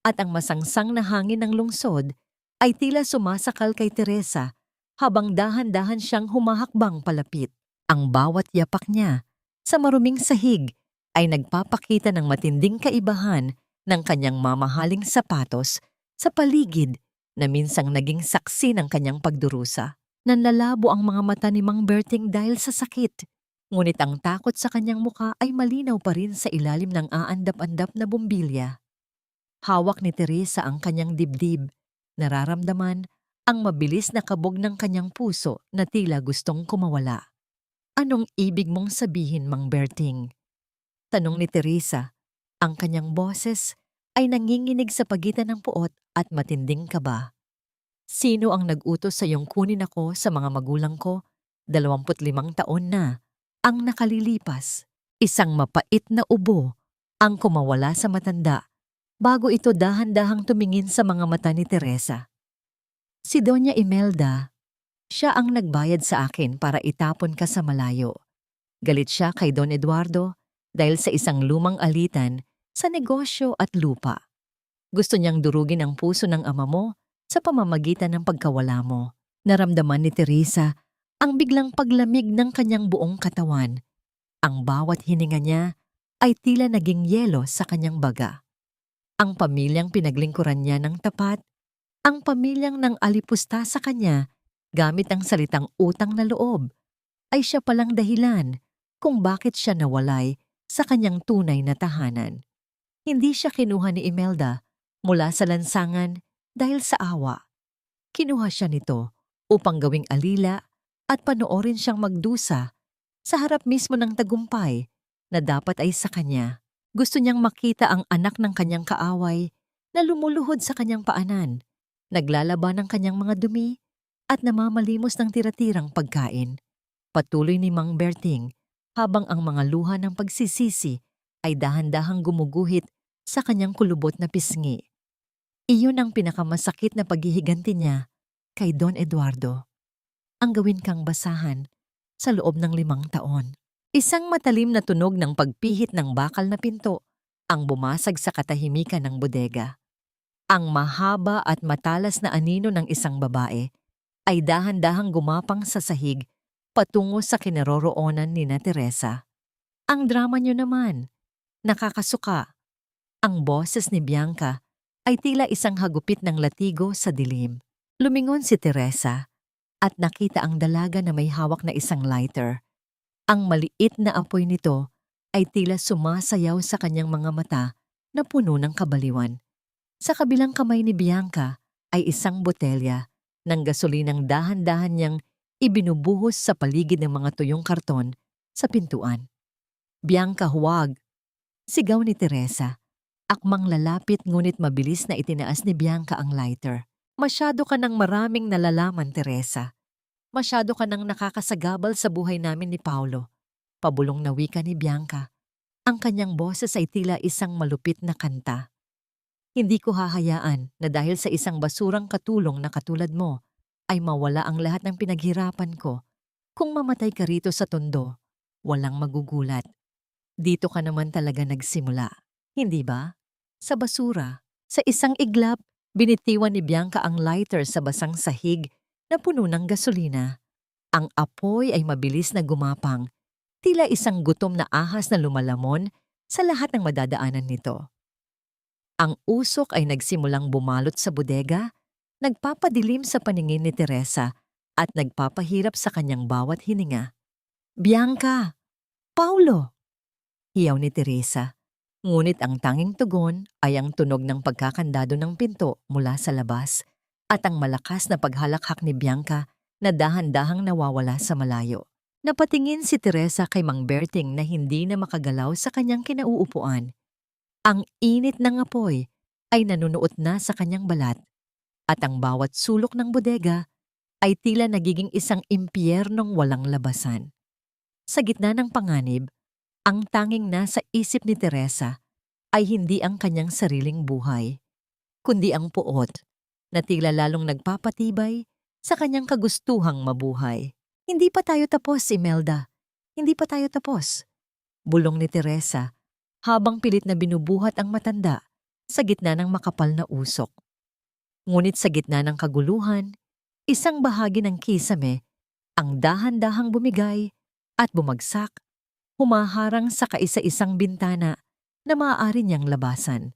at ang masangsang na hangin ng lungsod ay tila sumasakal kay Teresa habang dahan-dahan siyang humahakbang palapit. Ang bawat yapak niya sa maruming sahig ay nagpapakita ng matinding kaibahan ng kanyang mamahaling sapatos sa paligid na minsang naging saksi ng kanyang pagdurusa. Nanlalabo ang mga mata ni Mang Berting dahil sa sakit, ngunit ang takot sa kanyang muka ay malinaw pa rin sa ilalim ng aandap-andap na bumbilya. Hawak ni Teresa ang kanyang dibdib, nararamdaman ang mabilis na kabog ng kanyang puso na tila gustong kumawala. Anong ibig mong sabihin, Mang Berting? Tanong ni Teresa. Ang kanyang boses ay nanginginig sa pagitan ng puot at matinding kaba. Sino ang nag-utos sa iyong kunin ako sa mga magulang ko? 25 taon na ang nakalilipas. Isang mapait na ubo ang kumawala sa matanda bago ito dahan-dahang tumingin sa mga mata ni Teresa. Si Doña Imelda, siya ang nagbayad sa akin para itapon ka sa malayo. Galit siya kay Don Eduardo dahil sa isang lumang alitan sa negosyo at lupa. Gusto niyang durugin ang puso ng ama mo sa pamamagitan ng pagkawala mo. Naramdaman ni Teresa ang biglang paglamig ng kanyang buong katawan. Ang bawat hininga niya ay tila naging yelo sa kanyang baga. Ang pamilyang pinaglingkuran niya ng tapat, ang pamilyang nang alipusta sa kanya gamit ang salitang utang na loob, ay siya palang dahilan kung bakit siya nawalay sa kanyang tunay na tahanan. Hindi siya kinuha ni Imelda mula sa lansangan dahil sa awa. Kinuha siya nito upang gawing alila at panoorin siyang magdusa sa harap mismo ng tagumpay na dapat ay sa kanya. Gusto niyang makita ang anak ng kanyang kaaway na lumuluhod sa kanyang paanan, naglalaban ng kanyang mga dumi at namamalimos ng tira-tirang pagkain. Patuloy ni Mang Berting habang ang mga luha ng pagsisisi ay dahan-dahang gumuguhit sa kanyang kulubot na pisngi. Iyon ang pinakamasakit na paghihiganti niya kay Don Eduardo. Ang gawin kang basahan sa loob ng 5 taon. Isang matalim na tunog ng pagpihit ng bakal na pinto ang bumasag sa katahimikan ng bodega. Ang mahaba at matalas na anino ng isang babae ay dahan-dahang gumapang sa sahig patungo sa kinaroroonan ni na Teresa. Ang drama niyo naman, nakakasuka. Ang boses ni Bianca ay tila isang hagupit ng latigo sa dilim. Lumingon si Teresa at nakita ang dalaga na may hawak na isang lighter. Ang maliit na apoy nito ay tila sumasayaw sa kanyang mga mata na puno ng kabaliwan. Sa kabilang kamay ni Bianca ay isang botelya ng gasolinang dahan-dahan niyang ibinubuhos sa paligid ng mga tuyong karton sa pintuan. Bianca, huwag! Sigaw ni Teresa. Akmang lalapit ngunit mabilis na itinaas ni Bianca ang lighter. Masyado ka ng maraming nalalaman, Teresa. Masyado ka ng nakakasagabal sa buhay namin ni Paulo. Pabulong na wika ni Bianca. Ang kanyang boses ay tila isang malupit na kanta. Hindi ko hahayaan na dahil sa isang basurang katulong na katulad mo, ay mawala ang lahat ng pinaghirapan ko. Kung mamatay ka rito sa Tondo, walang magugulat. Dito ka naman talaga nagsimula, hindi ba? Sa basura. Sa isang iglap, binitiwan ni Bianca ang lighter sa basang sahig na puno ng gasolina. Ang apoy ay mabilis na gumapang, tila isang gutom na ahas na lumalamon sa lahat ng madadaanan nito. Ang usok ay nagsimulang bumalot sa bodega, nagpapadilim sa paningin ni Teresa at nagpapahirap sa kanyang bawat hininga. Bianca! Paulo! Hiyaw ni Teresa. Ngunit ang tanging tugon ay ang tunog ng pagkakandado ng pinto mula sa labas at ang malakas na paghalakhak ni Bianca na dahan-dahang nawawala sa malayo. Napatingin si Teresa kay Mang Berting na hindi na makagalaw sa kanyang kinauupuan. Ang init ng apoy ay nanunuot na sa kanyang balat at ang bawat sulok ng bodega ay tila nagiging isang impyernong walang labasan. Sa gitna ng panganib, ang tanging nasa isip ni Teresa ay hindi ang kanyang sariling buhay, kundi ang puot na tila lalong nagpapatibay sa kanyang kagustuhang mabuhay. Hindi pa tayo tapos, Imelda. Hindi pa tayo tapos. Bulong ni Teresa habang pilit na binubuhat ang matanda sa gitna ng makapal na usok. Ngunit sa gitna ng kaguluhan, isang bahagi ng kisame ang dahan-dahang bumigay at bumagsak, humaharang sa kaisa-isang bintana na maaari niyang labasan.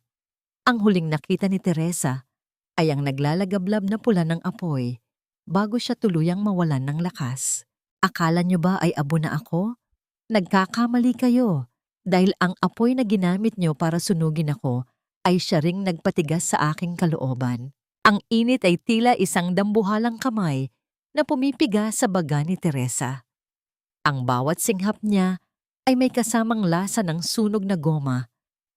Ang huling nakita ni Teresa ay ang naglalagablab na pula ng apoy bago siya tuluyang mawalan ng lakas. Akala niyo ba ay abo na ako? Nagkakamali kayo dahil ang apoy na ginamit niyo para sunugin ako ay siya ring nagpatigas sa aking kalooban. Ang init ay tila isang dambuhalang kamay na pumipiga sa baga ni Teresa. Ang bawat singhap niya ay may kasamang lasa ng sunog na goma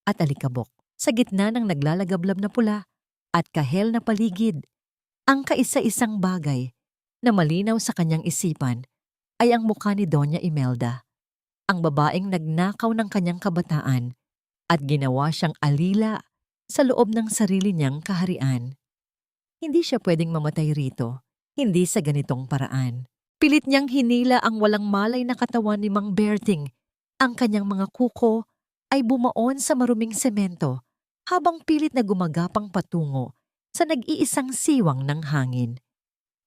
at alikabok. Sa gitna ng naglalagablab na pula at kahel na paligid, ang kaisa-isang bagay na malinaw sa kanyang isipan ay ang mukha ni Doña Imelda, ang babaeng nagnakaw ng kanyang kabataan at ginawa siyang alila sa loob ng sarili niyang kaharian. Hindi siya pwedeng mamatay rito, hindi sa ganitong paraan. Pilit niyang hinila ang walang malay na katawan ni Mang Berting. Ang kanyang mga kuko ay bumaon sa maruming semento habang pilit na gumagapang patungo sa nag-iisang siwang ng hangin.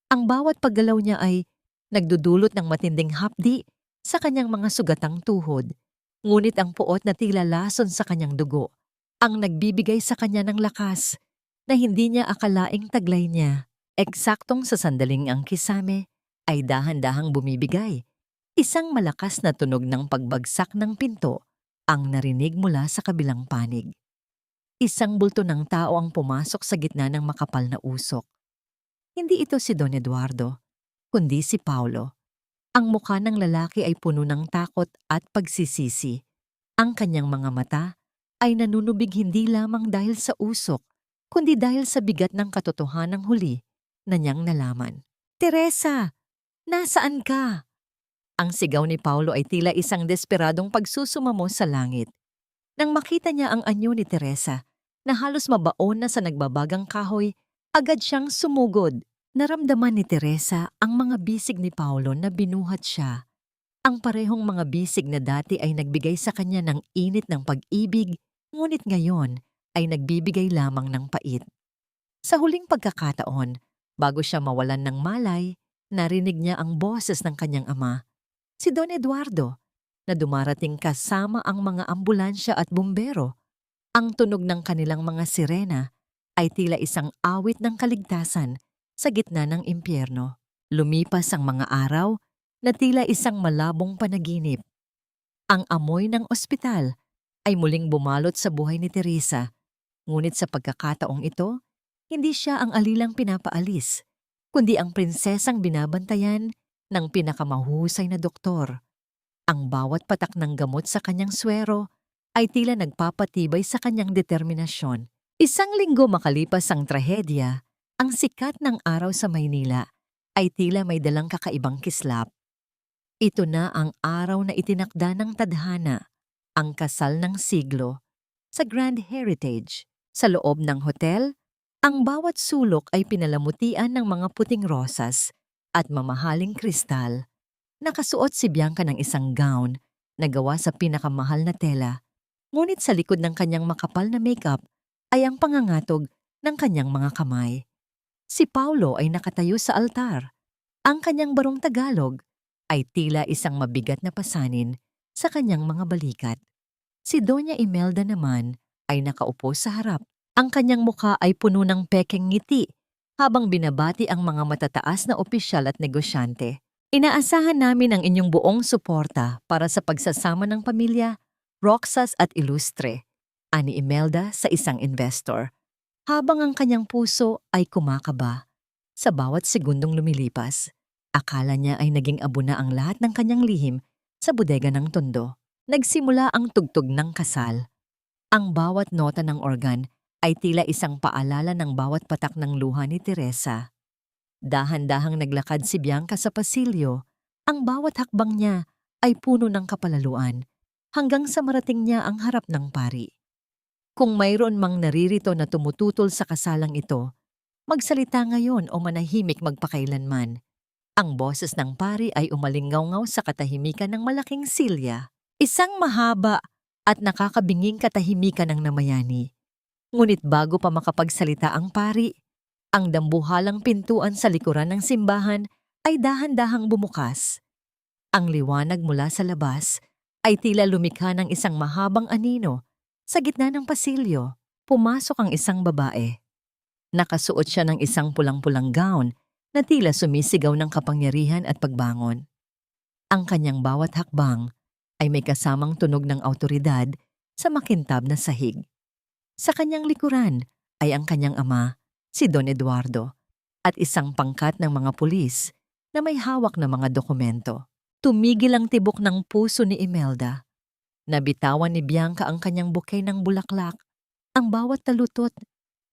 Ang bawat paggalaw niya ay nagdudulot ng matinding hapdi sa kanyang mga sugatang tuhod, ngunit ang puot na tila lason sa kanyang dugo ang nagbibigay sa kanya ng lakas na hindi niya akalaing taglay niya. Eksaktong sa sandaling ang kisame ay dahan-dahang bumibigay. Isang malakas na tunog ng pagbagsak ng pinto ang narinig mula sa kabilang panig. Isang bulto ng tao ang pumasok sa gitna ng makapal na usok. Hindi ito si Don Eduardo, kundi si Paulo. Ang mukha ng lalaki ay puno ng takot at pagsisisi. Ang kanyang mga mata ay nanunubig hindi lamang dahil sa usok, kundi dahil sa bigat ng katotohanang huli na niyang nalaman. "Teresa, nasaan ka?" Ang sigaw ni Paulo ay tila isang desperadong pagsusumamo sa langit. Nang makita niya ang anyo ni Teresa, na halos mabaon na sa nagbabagang kahoy, agad siyang sumugod. Naramdaman ni Teresa ang mga bisig ni Paulo na binuhat siya. Ang parehong mga bisig na dati ay nagbigay sa kanya ng init ng pag-ibig, ngunit ngayon ay nagbibigay lamang ng pait. Sa huling pagkakataon, bago siya mawalan ng malay, narinig niya ang boses ng kanyang ama, si Don Eduardo, na dumarating kasama ang mga ambulansya at bumbero. Ang tunog ng kanilang mga sirena ay tila isang awit ng kaligtasan sa gitna ng impyerno. Lumipas ang mga araw na tila isang malabong panaginip. Ang amoy ng ospital ay muling bumalot sa buhay ni Teresa, ngunit sa pagkakataong ito, hindi siya ang alilang pinapaalis, kundi ang prinsesang binabantayan ng pinakamahusay na doktor. Ang bawat patak ng gamot sa kanyang swero ay tila nagpapatibay sa kanyang determinasyon. Isang linggo makalipas ang trahedya, ang sikat ng araw sa Maynila ay tila may dalang kakaibang kislap. Ito na ang araw na itinakda ng tadhana, ang kasal ng siglo, sa Grand Heritage. Sa loob ng hotel, ang bawat sulok ay pinalamutian ng mga puting rosas at mamahaling kristal. Nakasuot si Bianca ng isang gown na gawa sa pinakamahal na tela, ngunit sa likod ng kanyang makapal na makeup ay ang pangangatog ng kanyang mga kamay. Si Paulo ay nakatayo sa altar. Ang kanyang barong Tagalog ay tila isang mabigat na pasanin sa kanyang mga balikat. Si Doña Imelda naman ay nakaupo sa harap. Ang kanyang mukha ay puno ng pekeng ngiti habang binabati ang mga matataas na opisyal at negosyante. "Inaasahan namin ang inyong buong suporta para sa pagsasama ng pamilya, Roxas at Ilustre," ani Imelda sa isang investor, habang ang kanyang puso ay kumakaba. Sa bawat segundong lumilipas, akala niya ay naging abo na ang lahat ng kanyang lihim sa bodega ng Tondo. Nagsimula ang tugtog ng kasal. Ang bawat nota ng organ ay tila isang paalala ng bawat patak ng luha ni Teresa. Dahan-dahang naglakad si Bianca sa pasilyo. Ang bawat hakbang niya ay puno ng kapalaluan hanggang sa marating niya ang harap ng pari. Kung mayroon mang naririto na tumututol sa kasalang ito, magsalita ngayon o manahimik magpakailanman. Ang boses ng pari ay umalingaw-ngaw sa katahimikan ng malaking silya. Isang mahaba at nakakabinging katahimikan ng namayani. Ngunit bago pa makapagsalita ang pari, ang dambuhalang pintuan sa likuran ng simbahan ay dahan-dahang bumukas. Ang liwanag mula sa labas ay tila lumikha ng isang mahabang anino sa gitna ng pasilyo. Pumasok ang isang babae. Nakasuot siya ng isang pulang-pulang gown na tila sumisigaw ng kapangyarihan at pagbangon. Ang kanyang bawat hakbang ay may kasamang tunog ng awtoridad sa makintab na sahig. Sa kanyang likuran ay ang kanyang ama, si Don Eduardo, at isang pangkat ng mga pulis na may hawak na mga dokumento. Tumigil ang tibok ng puso ni Imelda. Nabitawan ni Bianca ang kanyang bouquet ng bulaklak. Ang bawat talutot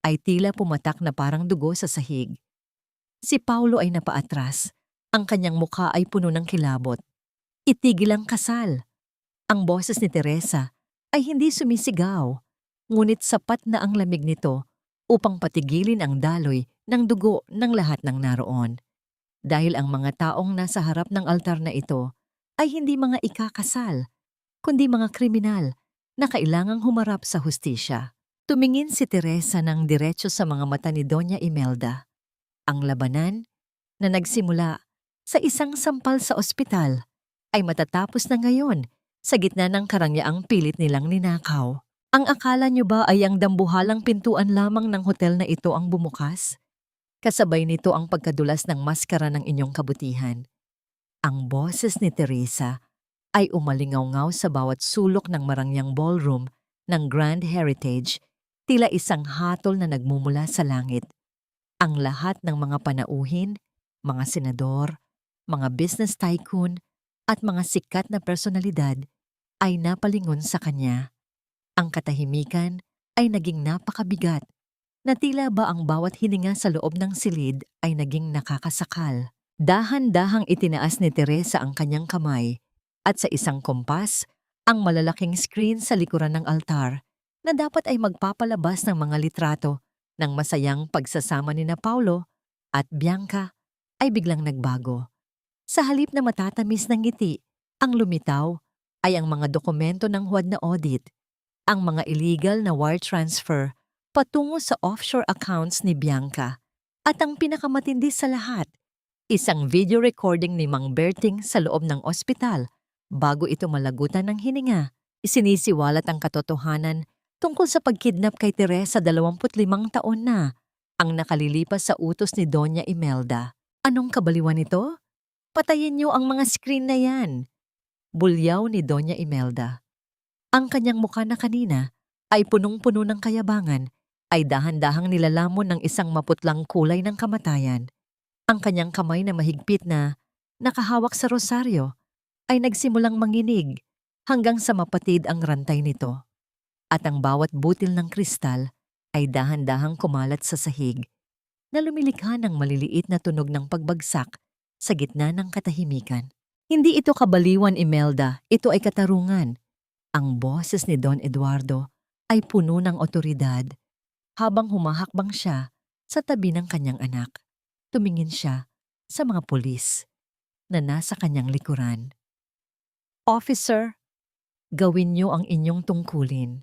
ay tila pumatak na parang dugo sa sahig. Si Paulo ay napaatras. Ang kanyang mukha ay puno ng kilabot. Itigil ang kasal. Ang boses ni Teresa ay hindi sumisigaw, ngunit sapat na ang lamig nito upang patigilin ang daloy ng dugo ng lahat ng naroon. Dahil ang mga taong nasa harap ng altar na ito ay hindi mga ikakasal, kundi mga kriminal na kailangang humarap sa hustisya. Tumingin si Teresa ng diretso sa mga mata ni Doña Imelda. Ang labanan na nagsimula sa isang sampal sa ospital ay matatapos na ngayon sa gitna ng karangyaang pilit nilang ninakaw. Ang akala niyo ba ay ang dambuhalang pintuan lamang ng hotel na ito ang bumukas? Kasabay nito ang pagkadulas ng maskara ng inyong kabutihan. Ang boses ni Teresa ay umalingaw-ngaw sa bawat sulok ng marangyang ballroom ng Grand Heritage, tila isang hatol na nagmumula sa langit. Ang lahat ng mga panauhin, mga senador, mga business tycoon, at mga sikat na personalidad ay napalingon sa kanya. Ang katahimikan ay naging napakabigat, na tila ba ang bawat hininga sa loob ng silid ay naging nakakasakal. Dahan-dahang itinaas ni Teresa ang kanyang kamay at sa isang kompas, ang malalaking screen sa likuran ng altar na dapat ay magpapalabas ng mga litrato ng masayang pagsasama ni na Paulo at Bianca ay biglang nagbago. Sa halip na matatamis ng ngiti, ang lumitaw ay ang mga dokumento ng huwad na audit, ang mga illegal na wire transfer patungo sa offshore accounts ni Bianca, at ang pinakamatindi sa lahat, isang video recording ni Mang Berting sa loob ng ospital bago ito malagutan ng hininga. Isinisiwalat ang katotohanan tungkol sa pagkidnap kay Teresa 25 taon na ang nakalilipas sa utos ni Doña Imelda. Anong kabaliwan ito? Patayin niyo ang mga screen na yan. Bulyaw ni Doña Imelda. Ang kanyang mukha na kanina ay punong-puno ng kayabangan ay dahan-dahang nilalamon ng isang maputlang kulay ng kamatayan. Ang kanyang kamay na mahigpit na nakahawak sa rosaryo ay nagsimulang manginig hanggang sa mapatid ang rantay nito. At ang bawat butil ng kristal ay dahan-dahang kumalat sa sahig na lumilikha ng maliliit na tunog ng pagbagsak sa gitna ng katahimikan. Hindi ito kabaliwan, Imelda, ito ay katarungan. Ang boses ni Don Eduardo ay puno ng otoridad habang humahakbang siya sa tabi ng kanyang anak. Tumingin siya sa mga pulis na nasa kanyang likuran. Officer, gawin niyo ang inyong tungkulin.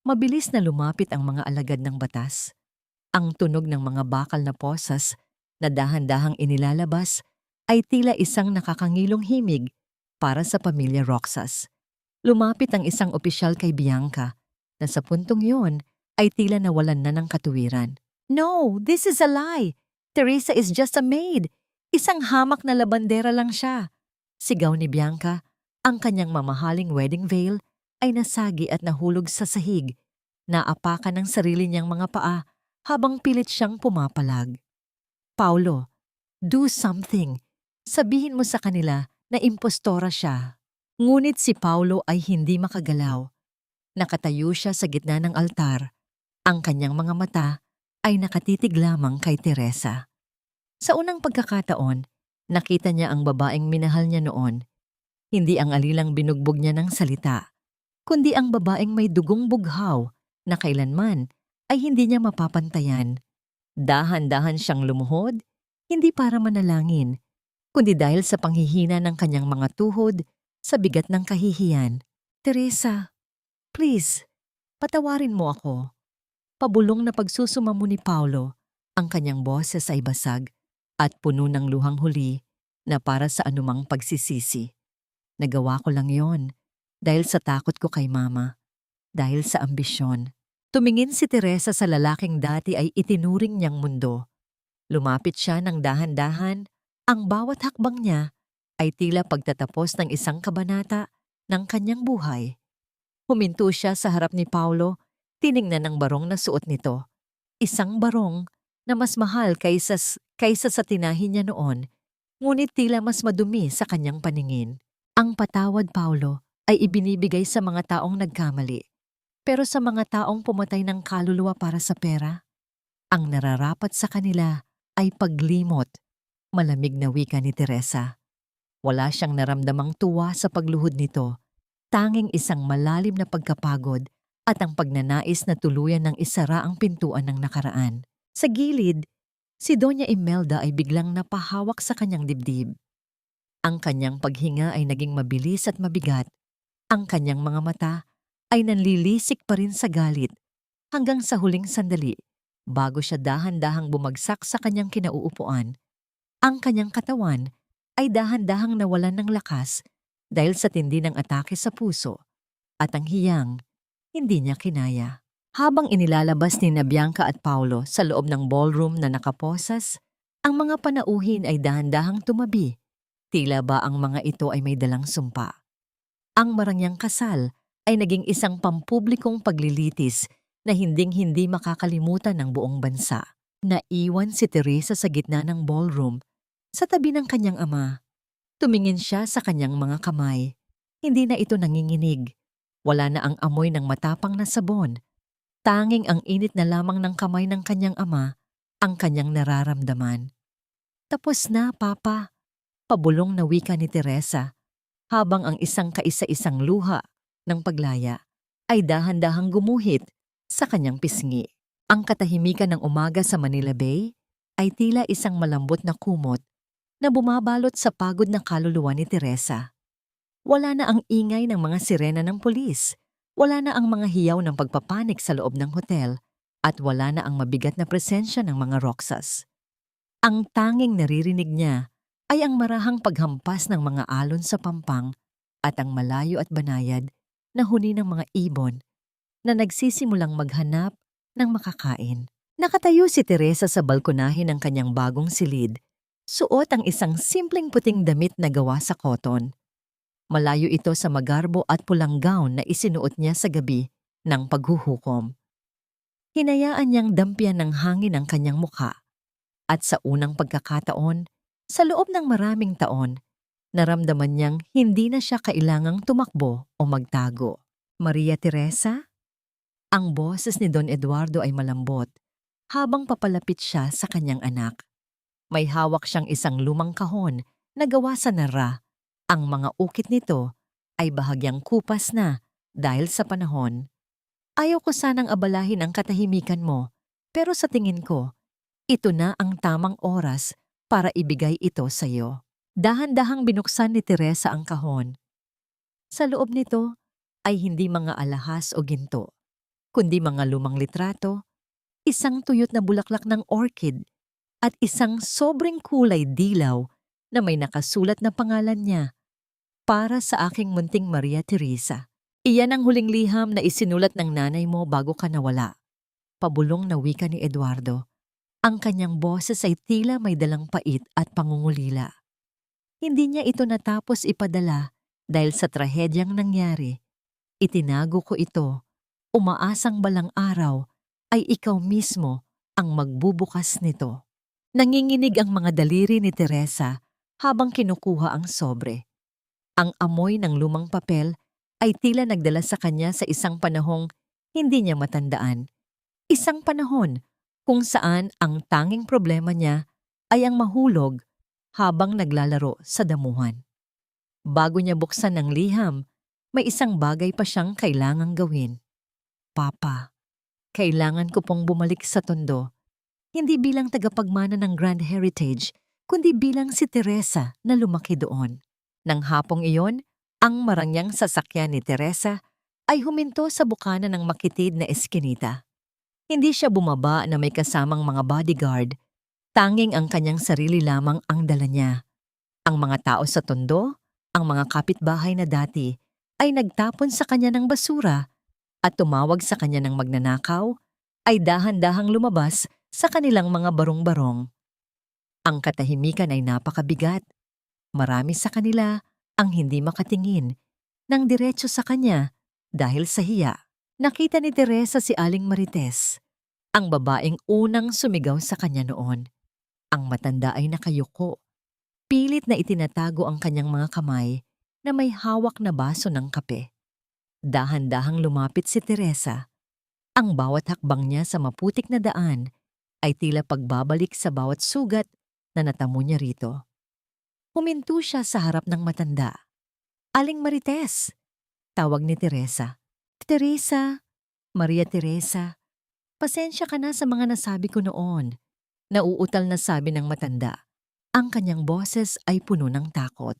Mabilis na lumapit ang mga alagad ng batas. Ang tunog ng mga bakal na posas na dahan-dahang inilalabas ay tila isang nakakangilong himig para sa pamilya Roxas. Lumapit ang isang opisyal kay Bianca na sa puntong yun ay tila nawalan na ng katuwiran. No, this is a lie. Teresa is just a maid. Isang hamak na labandera lang siya. Sigaw ni Bianca, ang kanyang mamahaling wedding veil ay nasagi at nahulog sa sahig. Naapakan ng sarili niyang mga paa habang pilit siyang pumapalag. Paulo, do something. Sabihin mo sa kanila na impostora siya. Ngunit si Paulo ay hindi makagalaw. Nakatayo siya sa gitna ng altar. Ang kanyang mga mata ay nakatitig lamang kay Teresa. Sa unang pagkakataon, nakita niya ang babaeng minahal niya noon. Hindi ang alilang binugbog niya ng salita, kundi ang babaeng may dugong bughaw na kailanman ay hindi niya mapapantayan. Dahan-dahan siyang lumuhod, Hindi para manalangin, kundi dahil sa panghihina ng kanyang mga tuhod sa bigat ng kahihiyan. Teresa, please, patawarin mo ako. Pabulong na pagsusumamo ni Paulo, ang kanyang boses ay basag at puno ng luhang huli na para sa anumang pagsisisi. Nagawa ko lang yon dahil sa takot ko kay mama, dahil sa ambisyon. Tumingin si Teresa sa lalaking dati ay itinuring niyang mundo. Lumapit siya ng dahan-dahan, ang bawat hakbang niya ay tila pagtatapos ng isang kabanata ng kanyang buhay. Huminto siya sa harap ni Paulo, tiningnan ang barong na suot nito. Isang barong na mas mahal kaysa sa tinahi niya noon, ngunit tila mas madumi sa kanyang paningin. Ang patawad, Paulo, ay ibinibigay sa mga taong nagkamali. Pero sa mga taong pumatay ng kaluluwa para sa pera, ang nararapat sa kanila ay paglimot. Malamig na wika ni Teresa. Wala siyang naramdamang tuwa sa pagluhod nito. Tanging isang malalim na pagkapagod at ang pagnanais na tuluyan ng isara ang pintuan ng nakaraan. Sa gilid, si Doña Imelda ay biglang napahawak sa kanyang dibdib. Ang kanyang paghinga ay naging mabilis at mabigat. Ang kanyang mga mata ay nanlilisik pa rin sa galit hanggang sa huling sandali bago siya dahan-dahang bumagsak sa kanyang kinauupuan. Ang kanyang katawan ay dahan-dahang nawalan ng lakas dahil sa tindi ng atake sa puso at ang hiyang hindi niya kinaya. Habang inilalabas ni Bianca at Paulo sa loob ng ballroom na nakaposas, ang mga panauhin ay dahan-dahang tumabi. Tila ba ang mga ito ay may dalang sumpa. Ang marangyang kasal ay naging isang pampublikong paglilitis na hinding-hindi makakalimutan ng buong bansa. Naiwan si Teresa sa gitna ng ballroom, sa tabi ng kanyang ama. Tumingin siya sa kanyang mga kamay. Hindi na ito nanginginig. Wala na ang amoy ng matapang na sabon. Tanging ang init na lamang ng kamay ng kanyang ama ang kanyang nararamdaman. Tapos na, Papa. Pabulong na wika ni Teresa, habang ang isang kaisa-isang luha ng paglaya ay dahan-dahang gumuhit sa kanyang pisngi. Ang katahimikan ng umaga sa Manila Bay ay tila isang malambot na kumot na bumabalot sa pagod na kaluluwa ni Teresa. Wala na ang ingay ng mga sirena ng pulis, wala na ang mga hiyaw ng pagpapanik sa loob ng hotel, at wala na ang mabigat na presensya ng mga roksas. Ang tanging naririnig niya ay ang marahang paghampas ng mga alon sa pampang at ang malayo at banayad na huni ng mga ibon na nagsisimulang maghanap ng makakain. Nakatayo si Teresa sa balkonahe ng kanyang bagong silid. Suot ang isang simpleng puting damit na gawa sa koton. Malayo ito sa magarbo at pulang gown na isinuot niya sa gabi ng paghuhukom. Hinayaan niyang dampian ng hangin ang kanyang mukha. At sa unang pagkakataon, sa loob ng maraming taon, naramdaman niyang hindi na siya kailangang tumakbo o magtago. Maria Teresa? Ang boses ni Don Eduardo ay malambot habang papalapit siya sa kanyang anak. May hawak siyang isang lumang kahon na gawa sa nara. Ang mga ukit nito ay bahagyang kupas na dahil sa panahon. Ayaw ko sanang abalahin ang katahimikan mo, pero sa tingin ko, ito na ang tamang oras para ibigay ito sa iyo. Dahan-dahang binuksan ni Teresa ang kahon. Sa loob nito ay hindi mga alahas o ginto, kundi mga lumang litrato, isang tuyot na bulaklak ng orchid, at isang sobrang kulay dilaw na may nakasulat na pangalan niya, "Para sa aking munting Maria Teresa." Iyan ang huling liham na isinulat ng nanay mo bago ka nawala. Pabulong na wika ni Eduardo. Ang kanyang boses ay tila may dalang pait at pangungulila. Hindi niya ito natapos ipadala dahil sa trahedyang nangyari. Itinago ko ito. Umaasang balang araw ay ikaw mismo ang magbubukas nito. Nanginginig ang mga daliri ni Teresa habang kinukuha ang sobre. Ang amoy ng lumang papel ay tila nagdala sa kanya sa isang panahong hindi niya matandaan. Isang panahon kung saan ang tanging problema niya ay ang mahulog habang naglalaro sa damuhan. Bago niya buksan ang liham, may isang bagay pa siyang kailangang gawin. Papa, kailangan ko pong bumalik sa tondo Hindi bilang tagapagmana ng Grand Heritage, kundi bilang si Teresa na lumaki doon. Nang hapong iyon, ang marangyang sasakyan ni Teresa ay huminto sa bukana ng makitid na eskinita. Hindi siya bumaba na may kasamang mga bodyguard, tanging ang kanyang sarili lamang ang dala niya. Ang mga tao sa tondo, ang mga kapitbahay na dati, ay nagtapon sa kanya ng basura at tumawag sa kanya ng magnanakaw, ay dahan-dahang lumabas sa kanilang mga barong-barong. Ang katahimikan ay napakabigat. Marami sa kanila ang hindi makatingin ng diretso sa kanya dahil sa hiya. Nakita ni Teresa si Aling Marites, ang babaeng unang sumigaw sa kanya noon. Ang matanda ay nakayuko. Pilit na itinatago ang kanyang mga kamay na may hawak na baso ng kape. Dahan-dahang lumapit si Teresa. Ang bawat hakbang niya sa maputik na daan ay tila pagbabalik sa bawat sugat na natamo niya rito. Huminto siya sa harap ng matanda. "Aling Marites," tawag ni Teresa. "Teresa, Maria Teresa, pasensya ka na sa mga nasabi ko noon." Nauutal na sabi ng matanda. Ang kanyang boses ay puno ng takot.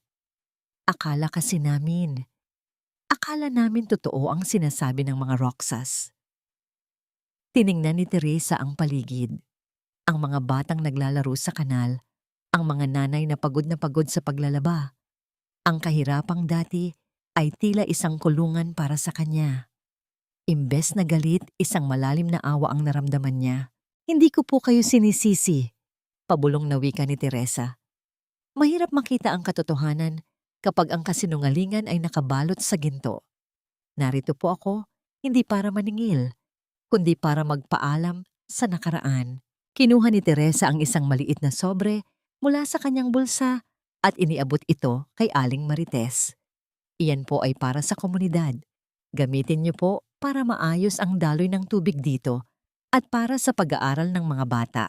Akala namin totoo ang sinasabi ng mga Roxas." Tiningnan ni Teresa ang paligid. Ang mga batang naglalaro sa kanal, ang mga nanay na pagod sa paglalaba. Ang kahirapang dati ay tila isang kulungan para sa kanya. Imbes na galit, isang malalim na awa ang naramdaman niya. "Hindi ko po kayo sinisisi," pabulong na wika ni Teresa. Mahirap makita ang katotohanan kapag ang kasinungalingan ay nakabalot sa ginto. Narito po ako, hindi para maningil, kundi para magpaalam sa nakaraan. Kinuha ni Teresa ang isang maliit na sobre mula sa kanyang bulsa at iniabot ito kay Aling Marites. "Iyan po ay para sa komunidad. Gamitin niyo po para maayos ang daloy ng tubig dito at para sa pag-aaral ng mga bata."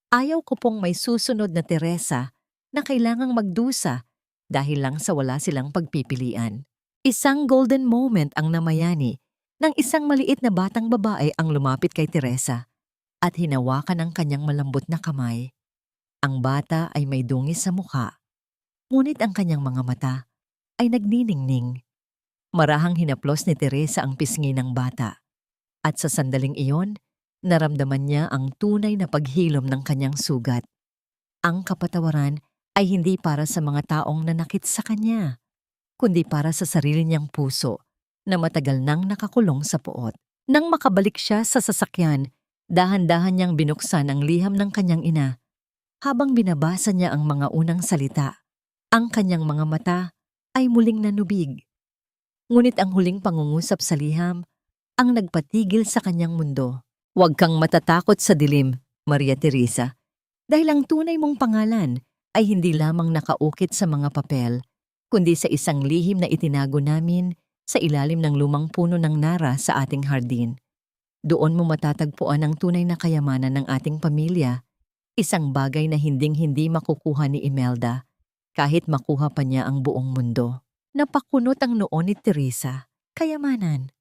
Ayaw ko pong may susunod na Teresa na kailangang magdusa dahil lang sa wala silang pagpipilian. Isang golden moment ang namayani nang isang maliit na batang babae ang lumapit kay Teresa at hinawakan ang kanyang malambot na kamay. Ang bata ay may dungis sa mukha, ngunit ang kanyang mga mata ay nagniningning. Marahang hinaplos ni Teresa ang pisngi ng bata at sa sandaling iyon, naramdaman niya ang tunay na paghilom ng kanyang sugat. Ang kapatawaran ay hindi para sa mga taong nanakit sa kanya, kundi para sa sarili niyang puso na matagal nang nakakulong sa puot. Nang makabalik siya sa sasakyan, dahan-dahan niyang binuksan ang liham ng kanyang ina. Habang binabasa niya ang mga unang salita, ang kanyang mga mata ay muling nanubig. Ngunit ang huling pangungusap sa liham ang nagpatigil sa kanyang mundo. "Huwag kang matatakot sa dilim, Maria Teresa, dahil ang tunay mong pangalan ay hindi lamang nakaukit sa mga papel, kundi sa isang lihim na itinago namin sa ilalim ng lumang puno ng nara sa ating hardin. Doon mo matatagpuan ang tunay na kayamanan ng ating pamilya, isang bagay na hinding-hindi makukuha ni Imelda, kahit makuha pa niya ang buong mundo." Napakunot ang noo ni Teresa. Kayamanan.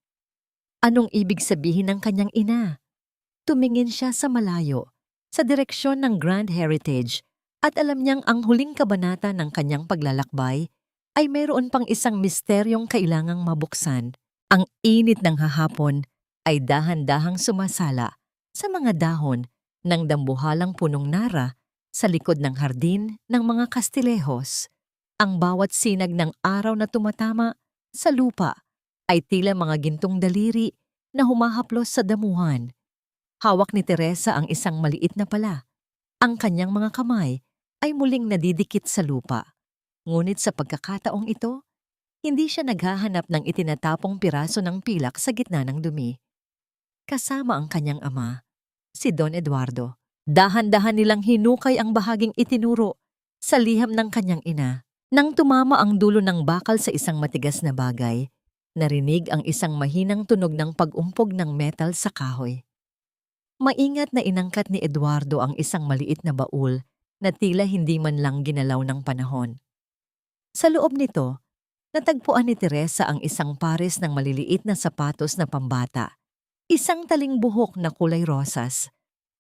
Anong ibig sabihin ng kanyang ina? Tumingin siya sa malayo, sa direksyon ng Grand Heritage, at alam niyang ang huling kabanata ng kanyang paglalakbay ay mayroon pang isang misteryong kailangang mabuksan. Ang init ng hahapon ay dahan-dahang sumasala sa mga dahon ng dambuhalang punong nara sa likod ng hardin ng mga Kastilehos. Ang bawat sinag ng araw na tumatama sa lupa ay tila mga gintong daliri na humahaplos sa damuhan. Hawak ni Teresa ang isang maliit na pala. Ang kanyang mga kamay ay muling nadidikit sa lupa. Ngunit sa pagkakataong ito, hindi siya naghahanap ng itinatapong piraso ng pilak sa gitna ng dumi. Kasama ang kanyang ama, si Don Eduardo. Dahan-dahan nilang hinukay ang bahaging itinuro sa liham ng kanyang ina. Nang tumama ang dulo ng bakal sa isang matigas na bagay, narinig ang isang mahinang tunog ng pag-umpog ng metal sa kahoy. Maingat na inangkat ni Eduardo ang isang maliit na baul na tila hindi man lang ginalaw ng panahon. Sa loob nito, natagpuan ni Teresa ang isang pares ng maliliit na sapatos na pambata, isang taling buhok na kulay rosas,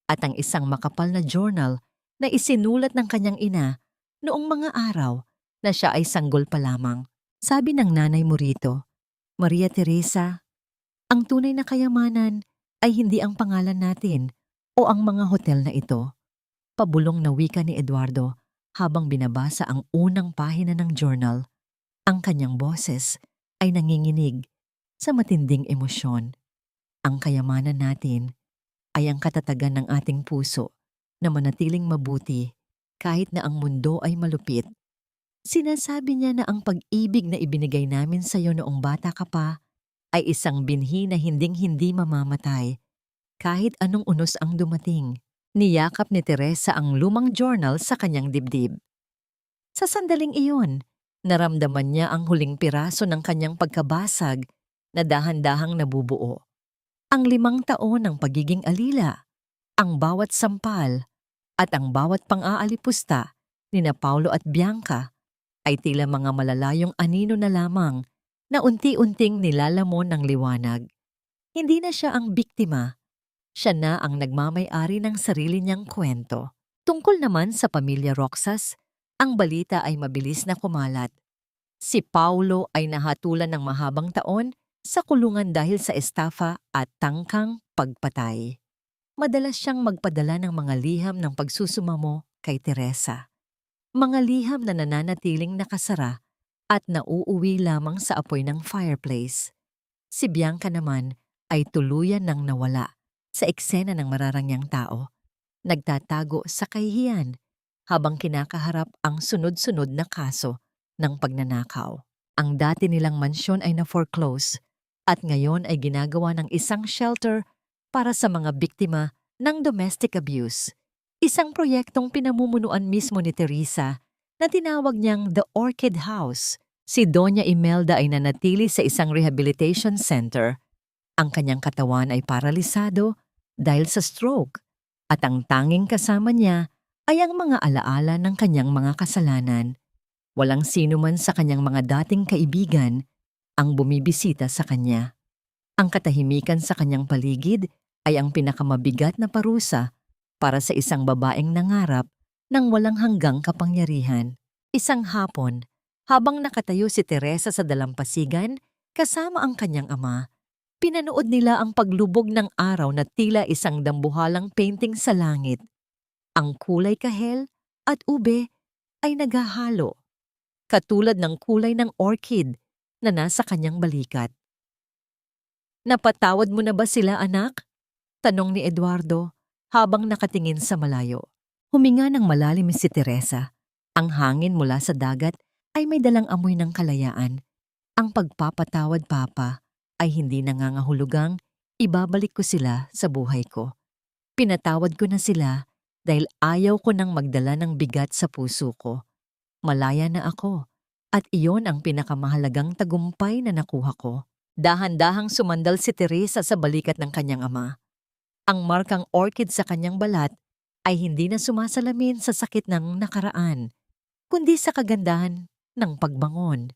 at ang isang makapal na journal na isinulat ng kanyang ina noong mga araw na siya ay sanggol pa lamang. Sabi ng nanay mo rito, Maria Teresa, ang tunay na kayamanan ay hindi ang pangalan natin o ang mga hotel na ito. Pabulong na wika ni Eduardo habang binabasa ang unang pahina ng journal. Ang kanyang boses ay nanginginig sa matinding emosyon. Ang kayamanan natin ay ang katatagan ng ating puso na manatiling mabuti kahit na ang mundo ay malupit. Sinasabi niya na ang pag-ibig na ibinigay namin sa iyo noong bata ka pa ay isang binhi na hinding-hindi mamamatay kahit anong unos ang dumating. Niyakap ni Teresa ang lumang journal sa kanyang dibdib. Sa sandaling iyon, naramdaman niya ang huling piraso ng kanyang pagkabasag na dahan-dahang nabubuo. Ang 5 taon ng pagiging alila, ang bawat sampal, at ang bawat pang-aalipusta ni na Paulo at Bianca ay tila mga malalayong anino na lamang na unti-unting nilalamon ng liwanag. Hindi na siya ang biktima. Siya na ang nagmamay-ari ng sarili niyang kwento. Tungkol naman sa pamilya Roxas, ang balita ay mabilis na kumalat. Si Paulo ay nahatulan ng mahabang taon sa kulungan dahil sa estafa at tangkang pagpatay. Madalas siyang magpadala ng mga liham ng pagsusumamo kay Teresa. Mga liham na nananatiling nakasara at nauuwi lamang sa apoy ng fireplace. Si Bianca naman ay tuluyan ng nawala sa eksena ng mararangyang tao, nagtatago sa kahihiyan habang kinakaharap ang sunod-sunod na kaso ng pagnanakaw. Ang dati nilang mansyon ay na-foreclose at ngayon ay ginagawa ng isang shelter para sa mga biktima ng domestic abuse. Isang proyektong pinamumunuan mismo ni Teresa na tinawag niyang The Orchid House. Si Doña Imelda ay nanatili sa isang rehabilitation center. Ang kanyang katawan ay paralisado dahil sa stroke at ang tanging kasama niya ay ang mga alaala ng kanyang mga kasalanan. Walang sino man sa kanyang mga dating kaibigan ang bumibisita sa kanya. Ang katahimikan sa kanyang paligid ay ang pinakamabigat na parusa para sa isang babaeng nangarap ng walang hanggang kapangyarihan. Isang hapon, habang nakatayo si Teresa sa dalampasigan kasama ang kanyang ama, pinanood nila ang paglubog ng araw na tila isang dambuhalang painting sa langit. Ang kulay kahel at ube ay naghahalo, katulad ng kulay ng orchid na nasa kanyang balikat. "Napatawad mo na ba sila, anak?" tanong ni Eduardo habang nakatingin sa malayo. Huminga ng malalim si Teresa. Ang hangin mula sa dagat ay may dalang amoy ng kalayaan. Ang pagpapatawad, Papa, ay hindi nangangahulugang ibabalik ko sila sa buhay ko. Pinatawad ko na sila dahil ayaw ko nang magdala ng bigat sa puso ko. Malaya na ako at iyon ang pinakamahalagang tagumpay na nakuha ko. Dahan-dahang sumandal si Teresa sa balikat ng kanyang ama. Ang markang orchid sa kanyang balat ay hindi na sumasalamin sa sakit ng nakaraan, kundi sa kagandahan ng pagbangon.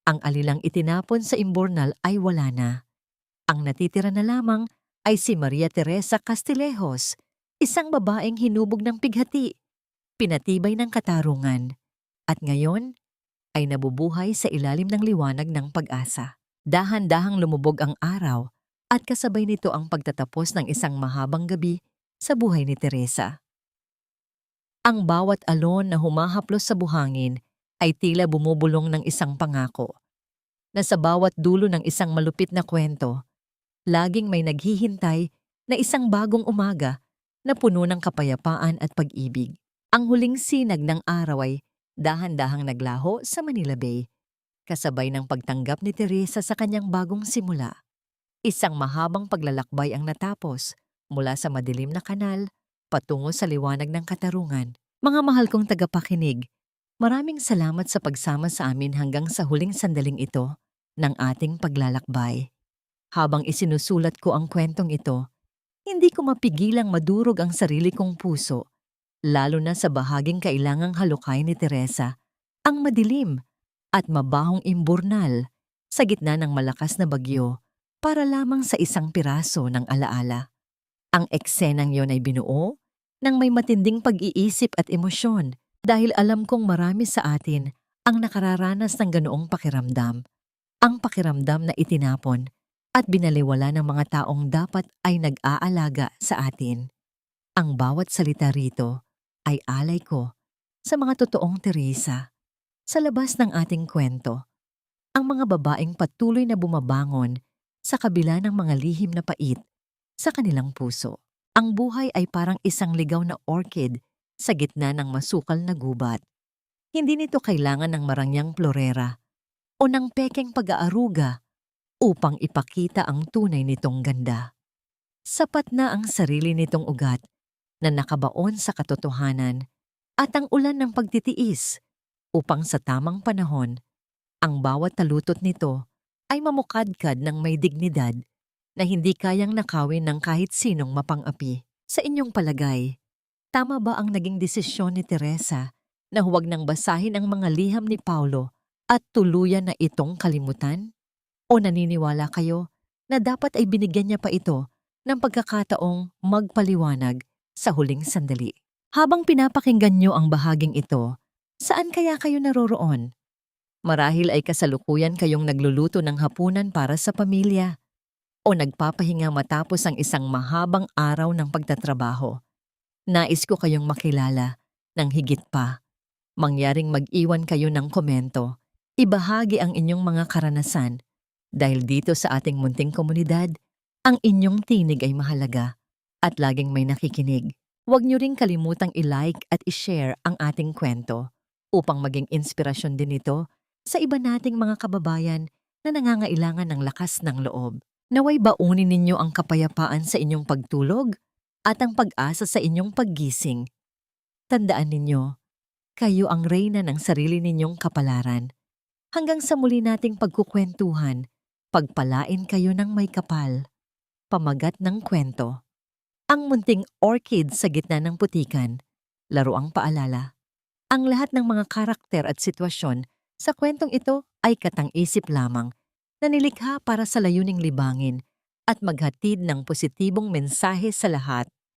Ang alilang itinapon sa imburnal ay wala na. Ang natitira na lamang ay si Maria Teresa Castillejos, isang babaeng hinubog ng pighati, pinatibay ng katarungan, at ngayon ay nabubuhay sa ilalim ng liwanag ng pag-asa. Dahan-dahang lumubog ang araw at kasabay nito ang pagtatapos ng isang mahabang gabi sa buhay ni Teresa. Ang bawat alon na humahaplos sa buhangin ay tila bumubulong ng isang pangako, na sa bawat dulo ng isang malupit na kwento, laging may naghihintay na isang bagong umaga na puno ng kapayapaan at pag-ibig. Ang huling sinag ng araw ay dahan-dahang naglaho sa Manila Bay, kasabay ng pagtanggap ni Teresa sa kanyang bagong simula. Isang mahabang paglalakbay ang natapos mula sa madilim na kanal patungo sa liwanag ng katarungan. Mga mahal kong tagapakinig, maraming salamat sa pagsama sa amin hanggang sa huling sandaling ito ng ating paglalakbay. Habang isinusulat ko ang kwentong ito, hindi ko mapigilang madurog ang sarili kong puso, lalo na sa bahaging kailangang halukay ni Teresa, ang madilim at mabahong imburnal sa gitna ng malakas na bagyo para lamang sa isang piraso ng alaala. Ang eksenang yon ay binuo ng may matinding pag-iisip at emosyon dahil alam kong marami sa atin ang nakararanas ng ganoong pakiramdam. Ang pakiramdam na itinapon at binaliwala ng mga taong dapat ay nag-aalaga sa atin. Ang bawat salita rito ay alay ko sa mga totoong Teresa. Sa labas ng ating kwento, ang mga babaeng patuloy na bumabangon sa kabila ng mga lihim na pait sa kanilang puso. Ang buhay ay parang isang ligaw na orchid sa gitna ng masukal na gubat. Hindi nito kailangan ng marangyang florera o ng pekeng pag-aaruga upang ipakita ang tunay nitong ganda. Sapat na ang sarili nitong ugat na nakabaon sa katotohanan at ang ulan ng pagtitiis upang sa tamang panahon, ang bawat talutot nito ay mamukadkad ng may dignidad na hindi kayang nakawin ng kahit sinong mapang-api. Sa inyong palagay, tama ba ang naging desisyon ni Teresa na huwag nang basahin ang mga liham ni Paulo at tuluyan na itong kalimutan? O naniniwala kayo na dapat ay binigyan niya pa ito ng pagkakataong magpaliwanag sa huling sandali? Habang pinapakinggan niyo ang bahaging ito, saan kaya kayo naroroon? Marahil ay kasalukuyan kayong nagluluto ng hapunan para sa pamilya o nagpapahinga matapos ang isang mahabang araw ng pagtatrabaho. Nais ko kayong makilala ng higit pa. Mangyaring mag-iwan kayo ng komento, ibahagi ang inyong mga karanasan dahil dito sa ating munting komunidad, ang inyong tinig ay mahalaga at laging may nakikinig. Huwag niyo ring kalimutang i-like at i-share ang ating kwento upang maging inspirasyon din ito sa iba nating mga kababayan na nangangailangan ng lakas ng loob. Naway baunin ninyo ang kapayapaan sa inyong pagtulog at ang pag-asa sa inyong paggising. Tandaan ninyo, kayo ang reyna ng sarili ninyong kapalaran. Hanggang sa muli nating pagkukwentuhan, pagpalain kayo ng may kapal. Pamagat ng kwento. Ang munting orchid sa gitna ng putikan, laruang paalala. Ang lahat ng mga karakter at sitwasyon sa kwentong ito ay katang-isip lamang na nilikha para sa layuning libangin at maghatid ng positibong mensahe sa lahat.